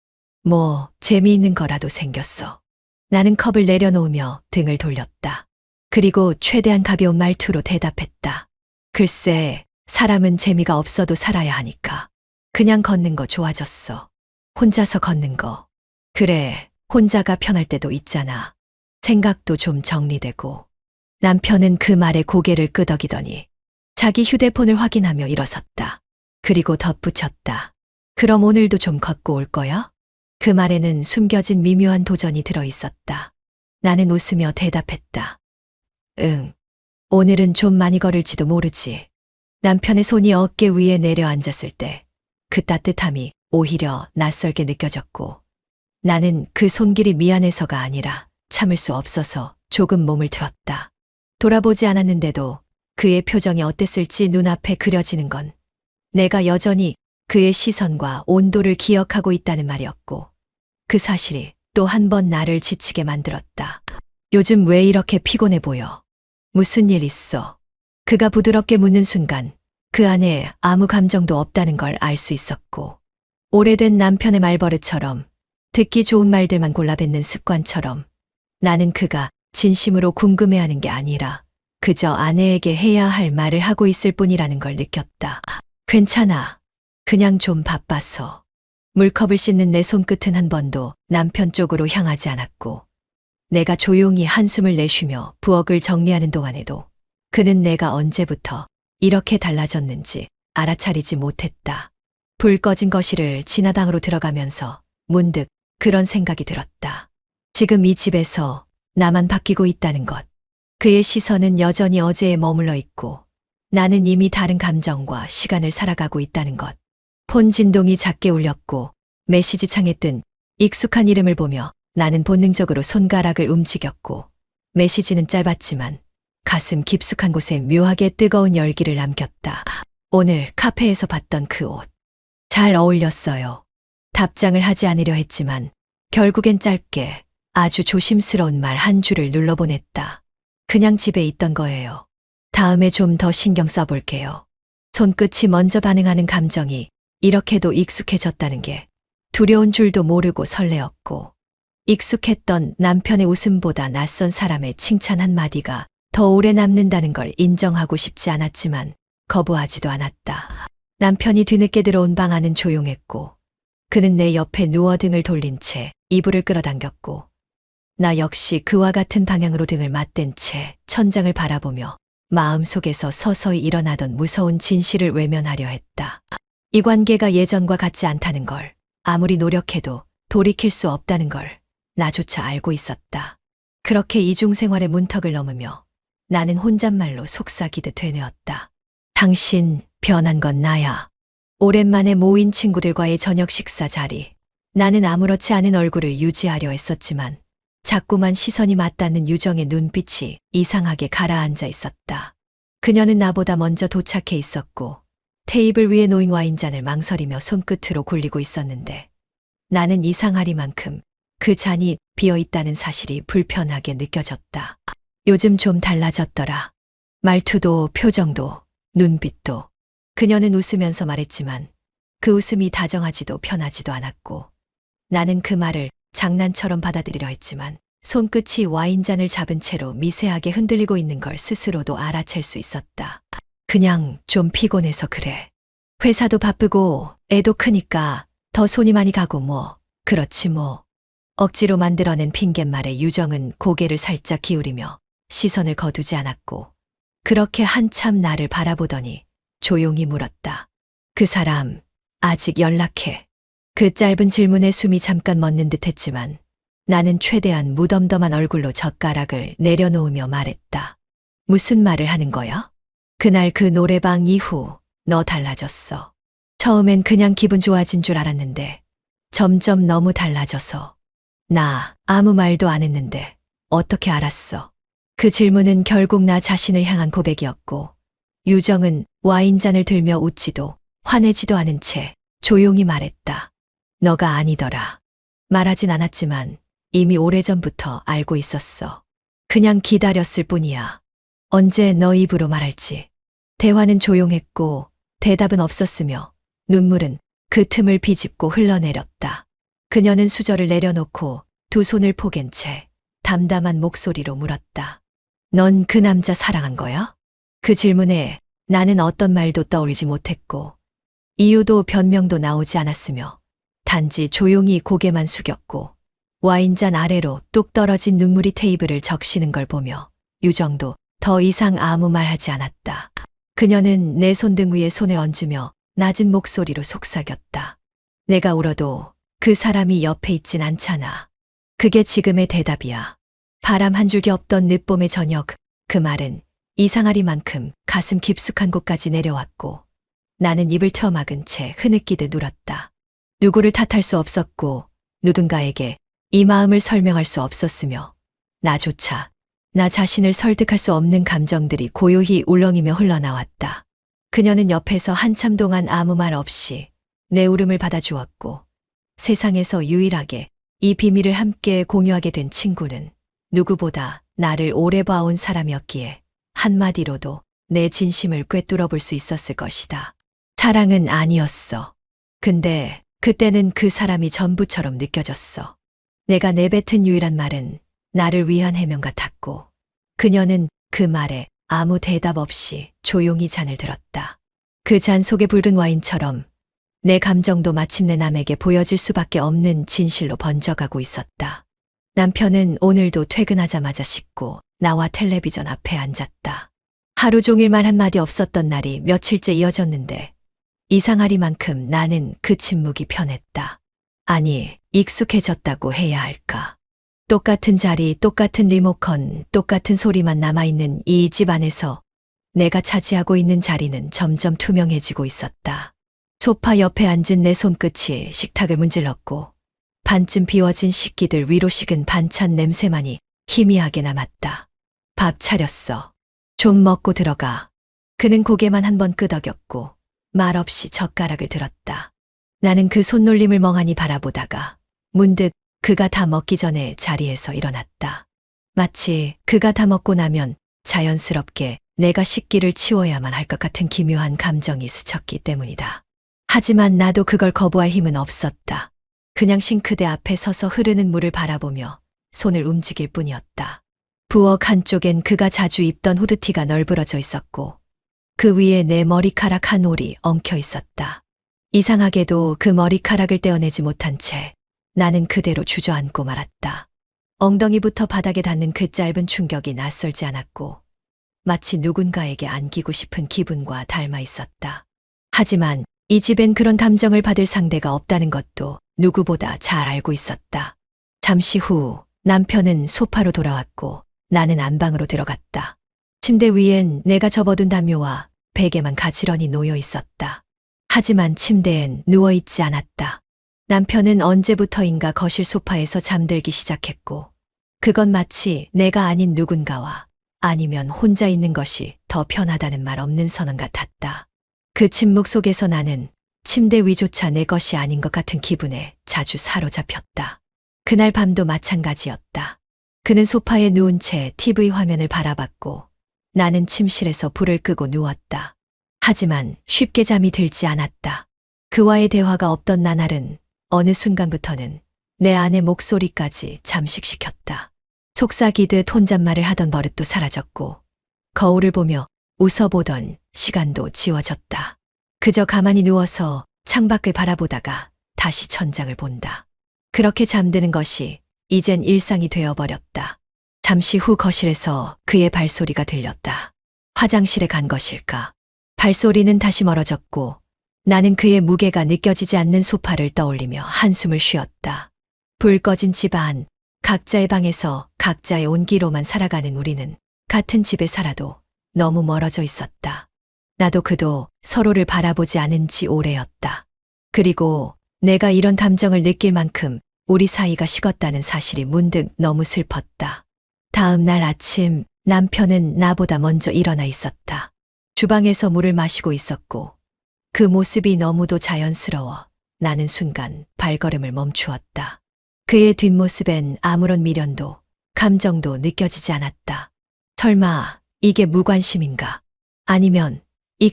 뭐 재미있는 거라도 생겼어. 나는 컵을 내려놓으며 등을 돌렸다. 그리고 최대한 가벼운 말투로 대답했다. 글쎄, 사람은 재미가 없어도 살아야 하니까. 그냥 걷는 거 좋아졌어. 혼자서 걷는 거. 그래, 혼자가 편할 때도 있잖아. 생각도 좀 정리되고. 남편은 그 말에 고개를 끄덕이더니 자기 휴대폰을 확인하며 일어섰다. 그리고 덧붙였다. 그럼 오늘도 좀 걷고 올 거야? 그 말에는 숨겨진 미묘한 도전이 들어 있었다. 나는 웃으며 대답했다. 응. 오늘은 좀 많이 걸을지도 모르지. 남편의 손이 어깨 위에 내려앉았을 때 그 따뜻함이 오히려 낯설게 느껴졌고 나는 그 손길이 미안해서가 아니라 참을 수 없어서 조금 몸을 틀었다. 돌아보지 않았는데도 그의 표정이 어땠을지 눈앞에 그려지는 건 내가 여전히 그의 시선과 온도를 기억하고 있다는 말이었고 그 사실이 또 한 번 나를 지치게 만들었다. 요즘 왜 이렇게 피곤해 보여? 무슨 일 있어? 그가 부드럽게 묻는 순간 그 안에 아무 감정도 없다는 걸 알 수 있었고 오래된 남편의 말버릇처럼 듣기 좋은 말들만 골라뱉는 습관처럼 나는 그가 진심으로 궁금해하는 게 아니라 그저 아내에게 해야 할 말을 하고 있을 뿐이라는 걸 느꼈다. 괜찮아. 그냥 좀 바빠서. 물컵을 씻는 내 손끝은 한 번도 남편 쪽으로 향하지 않았고 내가 조용히 한숨을 내쉬며 부엌을 정리하는 동안에도 그는 내가 언제부터 이렇게 달라졌는지 알아차리지 못했다. 불 꺼진 거실을 지나당으로 들어가면서 문득 그런 생각이 들었다. 지금 이 집에서 나만 바뀌고 있다는 것. 그의 시선은 여전히 어제에 머물러 있고 나는 이미 다른 감정과 시간을 살아가고 있다는 것. 폰 진동이 작게 울렸고 메시지 창에 뜬 익숙한 이름을 보며 나는 본능적으로 손가락을 움직였고 메시지는 짧았지만 가슴 깊숙한 곳에 묘하게 뜨거운 열기를 남겼다. 오늘 카페에서 봤던 그 옷. 잘 어울렸어요. 답장을 하지 않으려 했지만 결국엔 짧게 아주 조심스러운 말 한 줄을 눌러보냈다. 그냥 집에 있던 거예요. 다음에 좀 더 신경 써볼게요. 손끝이 먼저 반응하는 감정이 이렇게도 익숙해졌다는 게 두려운 줄도 모르고 설레었고 익숙했던 남편의 웃음보다 낯선 사람의 칭찬 한마디가 더 오래 남는다는 걸 인정하고 싶지 않았지만 거부하지도 않았다. 남편이 뒤늦게 들어온 방 안은 조용했고 그는 내 옆에 누워 등을 돌린 채 이불을 끌어당겼고 나 역시 그와 같은 방향으로 등을 맞댄 채 천장을 바라보며 마음속에서 서서히 일어나던 무서운 진실을 외면하려 했다. 이 관계가 예전과 같지 않다는 걸, 아무리 노력해도 돌이킬 수 없다는 걸 나조차 알고 있었다. 그렇게 이중생활의 문턱을 넘으며 나는 혼잣말로 속삭이듯 되뇌었다. 당신 변한 건 나야. 오랜만에 모인 친구들과의 저녁 식사 자리. 나는 아무렇지 않은 얼굴을 유지하려 했었지만 자꾸만 시선이 맞닿는 유정의 눈빛이 이상하게 가라앉아 있었다. 그녀는 나보다 먼저 도착해 있었고 테이블 위에 놓인 와인잔을 망설이며 손끝으로 굴리고 있었는데 나는 이상하리만큼 그 잔이 비어있다는 사실이 불편하게 느껴졌다. 요즘 좀 달라졌더라. 말투도 표정도 눈빛도. 그녀는 웃으면서 말했지만 그 웃음이 다정하지도 편하지도 않았고 나는 그 말을 장난처럼 받아들이려 했지만 손끝이 와인잔을 잡은 채로 미세하게 흔들리고 있는 걸 스스로도 알아챌 수 있었다. 그냥 좀 피곤해서 그래. 회사도 바쁘고 애도 크니까 더 손이 많이 가고 뭐 그렇지 뭐. 억지로 만들어낸 핑곗말에 유정은 고개를 살짝 기울이며 시선을 거두지 않았고 그렇게 한참 나를 바라보더니 조용히 물었다. 그 사람 아직 연락해? 그 짧은 질문에 숨이 잠깐 멎는 듯했지만 나는 최대한 무덤덤한 얼굴로 젓가락을 내려놓으며 말했다. 무슨 말을 하는 거야? 그날 그 노래방 이후 너 달라졌어. 처음엔 그냥 기분 좋아진 줄 알았는데 점점 너무 달라져서. 나 아무 말도 안 했는데 어떻게 알았어? 그 질문은 결국 나 자신을 향한 고백이었고 유정은 와인잔을 들며 웃지도 화내지도 않은 채 조용히 말했다. 너가 아니더라. 말하진 않았지만 이미 오래전부터 알고 있었어. 그냥 기다렸을 뿐이야. 언제 너 입으로 말할지. 대화는 조용했고 대답은 없었으며 눈물은 그 틈을 비집고 흘러내렸다. 그녀는 수저를 내려놓고 두 손을 포갠 채 담담한 목소리로 물었다. 넌 그 남자 사랑한 거야? 그 질문에 나는 어떤 말도 떠올리지 못했고 이유도 변명도 나오지 않았으며 단지 조용히 고개만 숙였고 와인잔 아래로 뚝 떨어진 눈물이 테이블을 적시는 걸 보며 유정도 더 이상 아무 말 하지 않았다. 그녀는 내 손등 위에 손을 얹으며 낮은 목소리로 속삭였다. 내가 울어도 그 사람이 옆에 있진 않잖아. 그게 지금의 대답이야. 바람 한 줄기 없던 늦봄의 저녁, 그 말은 이상하리만큼 가슴 깊숙한 곳까지 내려왔고 나는 입을 트어막은 채 흐느끼듯 울었다. 누구를 탓할 수 없었고 누군가에게 이 마음을 설명할 수 없었으며 나조차 나 자신을 설득할 수 없는 감정들이 고요히 울렁이며 흘러나왔다. 그녀는 옆에서 한참 동안 아무 말 없이 내 울음을 받아주었고 세상에서 유일하게 이 비밀을 함께 공유하게 된 친구는 누구보다 나를 오래 봐온 사람이었기에 한마디로도 내 진심을 꿰뚫어 볼 수 있었을 것이다. 사랑은 아니었어. 근데 그때는 그 사람이 전부처럼 느껴졌어. 내가 내뱉은 유일한 말은 나를 위한 해명 같았고 그녀는 그 말에 아무 대답 없이 조용히 잔을 들었다. 그 잔 속의 붉은 와인처럼 내 감정도 마침내 남에게 보여질 수밖에 없는 진실로 번져가고 있었다. 남편은 오늘도 퇴근하자마자 씻고 나와 텔레비전 앞에 앉았다. 하루 종일 말 한마디 없었던 날이 며칠째 이어졌는데 이상하리만큼 나는 그 침묵이 편했다. 아니, 익숙해졌다고 해야 할까. 똑같은 자리, 똑같은 리모컨, 똑같은 소리만 남아있는 이 집 안에서 내가 차지하고 있는 자리는 점점 투명해지고 있었다. 소파 옆에 앉은 내 손끝이 식탁을 문질렀고 반쯤 비워진 식기들 위로 식은 반찬 냄새만이 희미하게 남았다. 밥 차렸어. 좀 먹고 들어가. 그는 고개만 한번 끄덕였고 말없이 젓가락을 들었다. 나는 그 손놀림을 멍하니 바라보다가 문득 그가 다 먹기 전에 자리에서 일어났다. 마치 그가 다 먹고 나면 자연스럽게 내가 식기를 치워야만 할 것 같은 기묘한 감정이 스쳤기 때문이다. 하지만 나도 그걸 거부할 힘은 없었다. 그냥 싱크대 앞에 서서 흐르는 물을 바라보며 손을 움직일 뿐이었다. 부엌 한쪽엔 그가 자주 입던 후드티가 널브러져 있었고 그 위에 내 머리카락 한 올이 엉켜 있었다. 이상하게도 그 머리카락을 떼어내지 못한 채 나는 그대로 주저앉고 말았다. 엉덩이부터 바닥에 닿는 그 짧은 충격이 낯설지 않았고 마치 누군가에게 안기고 싶은 기분과 닮아 있었다. 하지만 이 집엔 그런 감정을 받을 상대가 없다는 것도 누구보다 잘 알고 있었다. 잠시 후 남편은 소파로 돌아왔고 나는 안방으로 들어갔다. 침대 위엔 내가 접어둔 담요와 베개만 가지런히 놓여 있었다. 하지만 침대엔 누워있지 않았다. 남편은 언제부터인가 거실 소파에서 잠들기 시작했고 그건 마치 내가 아닌 누군가와 아니면 혼자 있는 것이 더 편하다는 말 없는 선언 같았다. 그 침묵 속에서 나는 침대 위조차 내 것이 아닌 것 같은 기분에 자주 사로잡혔다. 그날 밤도 마찬가지였다. 그는 소파에 누운 채 TV 화면을 바라봤고 나는 침실에서 불을 끄고 누웠다. 하지만 쉽게 잠이 들지 않았다. 그와의 대화가 없던 나날은 어느 순간부터는 내 안의 목소리까지 잠식시켰다. 속삭이듯 혼잣말을 하던 버릇도 사라졌고 거울을 보며 웃어보던 시간도 지워졌다. 그저 가만히 누워서 창밖을 바라보다가 다시 천장을 본다. 그렇게 잠드는 것이 이젠 일상이 되어버렸다. 잠시 후 거실에서 그의 발소리가 들렸다. 화장실에 간 것일까? 발소리는 다시 멀어졌고 나는 그의 무게가 느껴지지 않는 소파를 떠올리며 한숨을 쉬었다. 불 꺼진 집안, 각자의 방에서 각자의 온기로만 살아가는 우리는 같은 집에 살아도 너무 멀어져 있었다. 나도 그도 서로를 바라보지 않은 지 오래였다. 그리고 내가 이런 감정을 느낄 만큼 우리 사이가 식었다는 사실이 문득 너무 슬펐다. 다음 날 아침 남편은 나보다 먼저 일어나 있었다. 주방에서 물을 마시고 있었고 그 모습이 너무도 자연스러워 나는 순간 발걸음을 멈추었다. 그의 뒷모습엔 아무런 미련도 감정도 느껴지지 않았다. 설마 이게 무관심인가? 아니면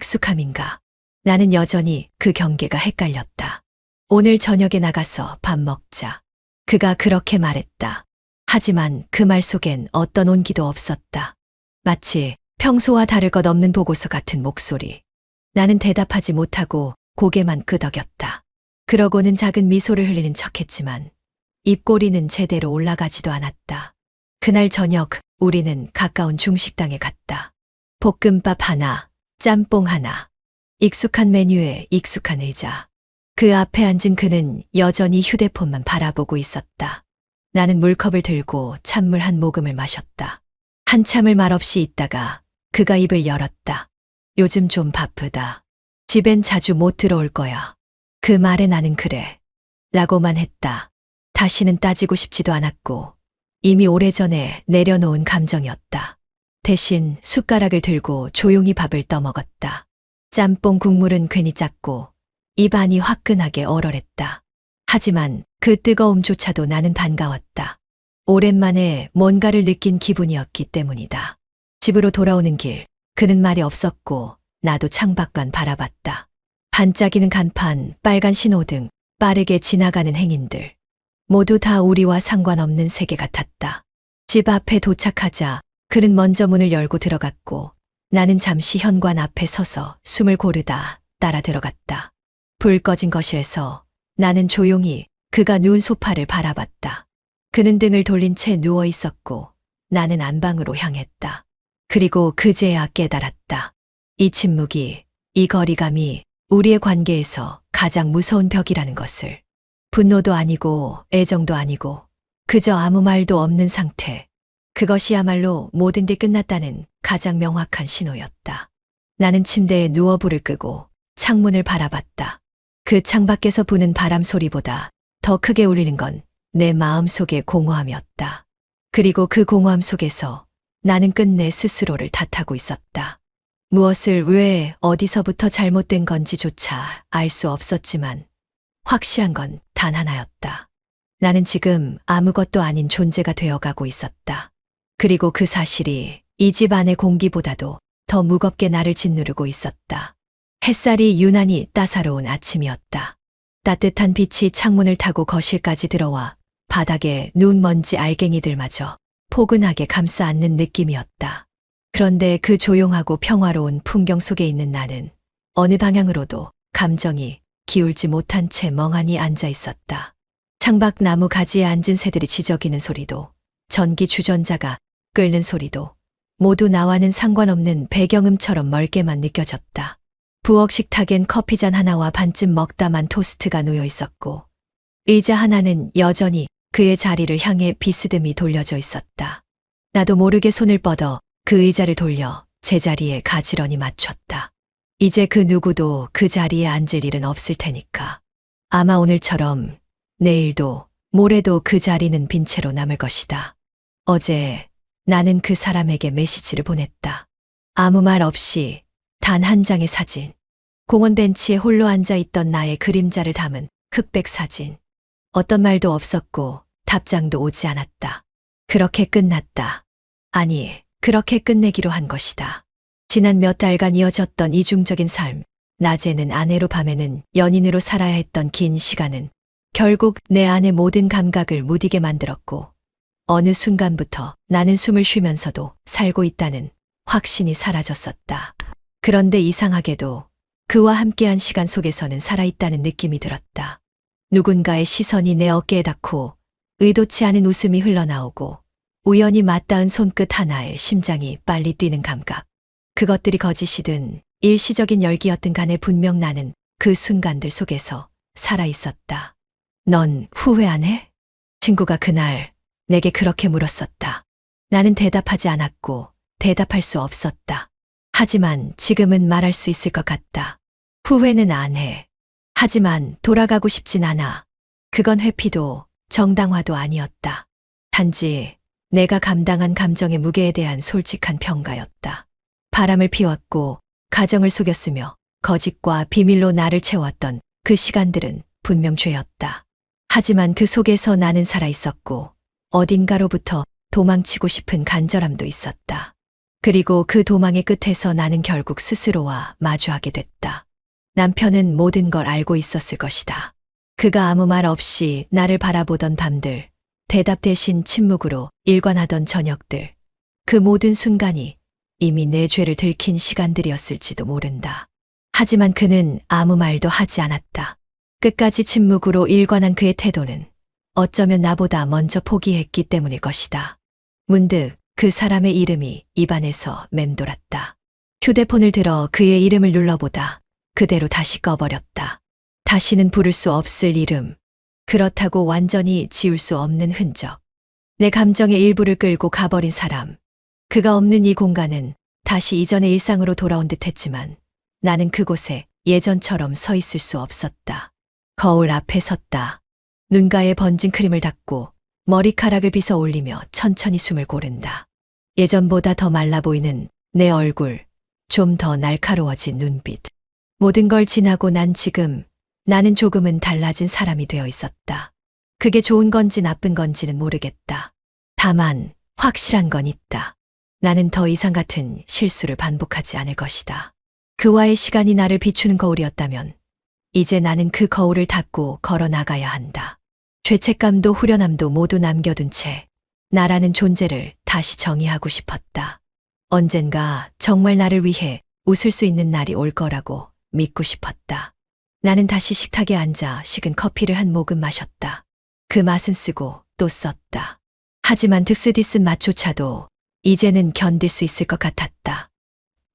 익숙함인가? 나는 여전히 그 경계가 헷갈렸다. 오늘 저녁에 나가서 밥 먹자. 그가 그렇게 말했다. 하지만 그 말 속엔 어떤 온기도 없었다. 마치 평소와 다를 것 없는 보고서 같은 목소리. 나는 대답하지 못하고 고개만 끄덕였다. 그러고는 작은 미소를 흘리는 척했지만 입꼬리는 제대로 올라가지도 않았다. 그날 저녁 우리는 가까운 중식당에 갔다. 볶음밥 하나, 짬뽕 하나. 익숙한 메뉴에 익숙한 의자. 그 앞에 앉은 그는 여전히 휴대폰만 바라보고 있었다. 나는 물컵을 들고 찬물 한 모금을 마셨다. 한참을 말없이 있다가 그가 입을 열었다. 요즘 좀 바쁘다. 집엔 자주 못 들어올 거야. 그 말에 나는 그래. 라고만 했다. 다시는 따지고 싶지도 않았고 이미 오래전에 내려놓은 감정이었다. 대신 숟가락을 들고 조용히 밥을 떠먹었다. 짬뽕 국물은 괜히 짰고 입안이 화끈하게 얼얼했다. 하지만 그 뜨거움조차도 나는 반가웠다. 오랜만에 뭔가를 느낀 기분이었기 때문이다. 집으로 돌아오는 길, 그는 말이 없었고 나도 창밖만 바라봤다. 반짝이는 간판, 빨간 신호등, 빠르게 지나가는 행인들. 모두 다 우리와 상관없는 세계 같았다. 집 앞에 도착하자 그는 먼저 문을 열고 들어갔고 나는 잠시 현관 앞에 서서 숨을 고르다 따라 들어갔다. 불 꺼진 거실에서 나는 조용히 그가 누운 소파를 바라봤다. 그는 등을 돌린 채 누워 있었고 나는 안방으로 향했다. 그리고 그제야 깨달았다. 이 침묵이, 이 거리감이 우리의 관계에서 가장 무서운 벽이라는 것을. 분노도 아니고 애정도 아니고 그저 아무 말도 없는 상태. 그것이야말로 모든 게 끝났다는 가장 명확한 신호였다. 나는 침대에 누워 불을 끄고 창문을 바라봤다. 그 창밖에서 부는 바람 소리보다 더 크게 울리는 건 내 마음속의 공허함이었다. 그리고 그 공허함 속에서 나는 끝내 스스로를 탓하고 있었다. 무엇을 왜 어디서부터 잘못된 건지조차 알 수 없었지만 확실한 건 단 하나였다. 나는 지금 아무것도 아닌 존재가 되어가고 있었다. 그리고 그 사실이 이 집 안의 공기보다도 더 무겁게 나를 짓누르고 있었다. 햇살이 유난히 따사로운 아침이었다. 따뜻한 빛이 창문을 타고 거실까지 들어와 바닥에 눈 먼지 알갱이들마저 포근하게 감싸 안는 느낌이었다. 그런데 그 조용하고 평화로운 풍경 속에 있는 나는 어느 방향으로도 감정이 기울지 못한 채 멍하니 앉아 있었다. 창밖 나무 가지에 앉은 새들이 지저귀는 소리도, 전기 주전자가 끓는 소리도 모두 나와는 상관없는 배경음처럼 멀게만 느껴졌다. 부엌 식탁엔 커피잔 하나와 반쯤 먹다만 토스트가 놓여 있었고 의자 하나는 여전히 그의 자리를 향해 비스듬히 돌려져 있었다. 나도 모르게 손을 뻗어 그 의자를 돌려 제자리에 가지런히 맞췄다. 이제 그 누구도 그 자리에 앉을 일은 없을 테니까. 아마 오늘처럼 내일도 모레도 그 자리는 빈 채로 남을 것이다. 어제 나는 그 사람에게 메시지를 보냈다. 아무 말 없이 단 한 장의 사진. 공원 벤치에 홀로 앉아 있던 나의 그림자를 담은 흑백 사진. 어떤 말도 없었고 답장도 오지 않았다. 그렇게 끝났다. 아니, 그렇게 끝내기로 한 것이다. 지난 몇 달간 이어졌던 이중적인 삶, 낮에는 아내로 밤에는 연인으로 살아야 했던 긴 시간은 결국 내 안의 모든 감각을 무디게 만들었고 어느 순간부터 나는 숨을 쉬면서도 살고 있다는 확신이 사라졌었다. 그런데 이상하게도 그와 함께한 시간 속에서는 살아있다는 느낌이 들었다. 누군가의 시선이 내 어깨에 닿고 의도치 않은 웃음이 흘러나오고 우연히 맞닿은 손끝 하나에 심장이 빨리 뛰는 감각. 그것들이 거짓이든 일시적인 열기였든 간에 분명 나는 그 순간들 속에서 살아있었다. 넌 후회 안 해? 친구가 그날 내게 그렇게 물었었다. 나는 대답하지 않았고 대답할 수 없었다. 하지만 지금은 말할 수 있을 것 같다. 후회는 안 해. 하지만 돌아가고 싶진 않아. 그건 회피도 정당화도 아니었다. 단지 내가 감당한 감정의 무게에 대한 솔직한 평가였다. 바람을 피웠고 가정을 속였으며 거짓과 비밀로 나를 채웠던 그 시간들은 분명 죄였다. 하지만 그 속에서 나는 살아있었고 어딘가로부터 도망치고 싶은 간절함도 있었다. 그리고 그 도망의 끝에서 나는 결국 스스로와 마주하게 됐다. 남편은 모든 걸 알고 있었을 것이다. 그가 아무 말 없이 나를 바라보던 밤들, 대답 대신 침묵으로 일관하던 저녁들, 그 모든 순간이 이미 내 죄를 들킨 시간들이었을지도 모른다. 하지만 그는 아무 말도 하지 않았다. 끝까지 침묵으로 일관한 그의 태도는 어쩌면 나보다 먼저 포기했기 때문일 것이다. 문득 그 사람의 이름이 입안에서 맴돌았다. 휴대폰을 들어 그의 이름을 눌러보다 그대로 다시 꺼버렸다. 다시는 부를 수 없을 이름. 그렇다고 완전히 지울 수 없는 흔적. 내 감정의 일부를 끌고 가버린 사람. 그가 없는 이 공간은 다시 이전의 일상으로 돌아온 듯 했지만 나는 그곳에 예전처럼 서 있을 수 없었다. 거울 앞에 섰다. 눈가에 번진 크림을 닦고 머리카락을 빗어 올리며 천천히 숨을 고른다. 예전보다 더 말라 보이는 내 얼굴, 좀 더 날카로워진 눈빛. 모든 걸 지나고 난 지금 나는 조금은 달라진 사람이 되어 있었다. 그게 좋은 건지 나쁜 건지는 모르겠다. 다만 확실한 건 있다. 나는 더 이상 같은 실수를 반복하지 않을 것이다. 그와의 시간이 나를 비추는 거울이었다면 이제 나는 그 거울을 닫고 걸어 나가야 한다. 죄책감도 후련함도 모두 남겨둔 채 나라는 존재를 다시 정의하고 싶었다. 언젠가 정말 나를 위해 웃을 수 있는 날이 올 거라고 믿고 싶었다. 나는 다시 식탁에 앉아 식은 커피를 한 모금 마셨다. 그 맛은 쓰고 또 썼다. 하지만 득스디슨 맛조차도 이제는 견딜 수 있을 것 같았다.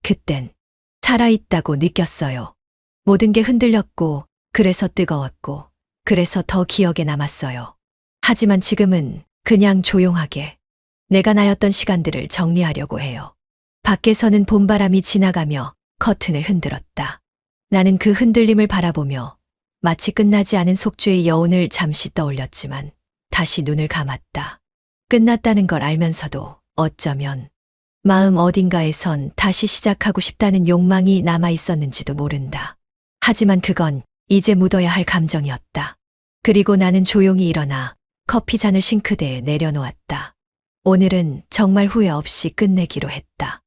그땐 살아있다고 느꼈어요. 모든 게 흔들렸고, 그래서 뜨거웠고, 그래서 더 기억에 남았어요. 하지만 지금은 그냥 조용하게 내가 나였던 시간들을 정리하려고 해요. 밖에서는 봄바람이 지나가며 커튼을 흔들었다. 나는 그 흔들림을 바라보며 마치 끝나지 않은 속죄의 여운을 잠시 떠올렸지만 다시 눈을 감았다. 끝났다는 걸 알면서도 어쩌면 마음 어딘가에선 다시 시작하고 싶다는 욕망이 남아 있었는지도 모른다. 하지만 그건 이제 묻어야 할 감정이었다. 그리고 나는 조용히 일어나 커피 잔을 싱크대에 내려놓았다. 오늘은 정말 후회 없이 끝내기로 했다.